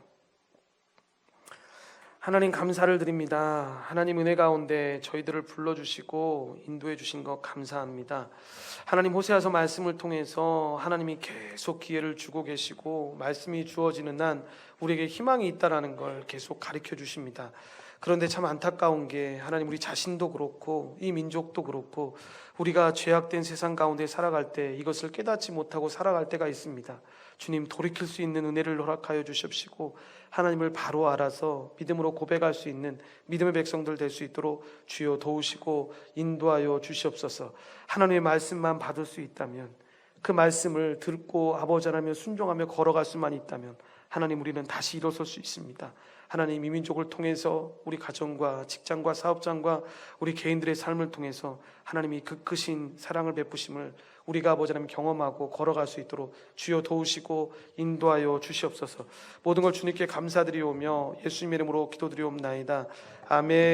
하나님 감사를 드립니다. 하나님 은혜 가운데 저희들을 불러주시고 인도해 주신 것 감사합니다. 하나님 호세아서 말씀을 통해서 하나님이 계속 기회를 주고 계시고 말씀이 주어지는 한 우리에게 희망이 있다는 걸 계속 가르쳐 주십니다. 그런데 참 안타까운 게 하나님 우리 자신도 그렇고 이 민족도 그렇고 우리가 죄악된 세상 가운데 살아갈 때 이것을 깨닫지 못하고 살아갈 때가 있습니다. 주님 돌이킬 수 있는 은혜를 허락하여 주십시고 하나님을 바로 알아서 믿음으로 고백할 수 있는 믿음의 백성들 될 수 있도록 주여 도우시고 인도하여 주시옵소서. 하나님의 말씀만 받을 수 있다면, 그 말씀을 듣고 아버지 하나님을 순종하며 걸어갈 수만 있다면 하나님 우리는 다시 일어설 수 있습니다. 하나님 이 민족을 통해서 우리 가정과 직장과 사업장과 우리 개인들의 삶을 통해서 하나님이 그 크신 사랑을 베푸심을 우리가 아버지 하나님 경험하고 걸어갈 수 있도록 주여 도우시고 인도하여 주시옵소서. 모든 걸 주님께 감사드리오며 예수님의 이름으로 기도드리옵나이다. 아멘.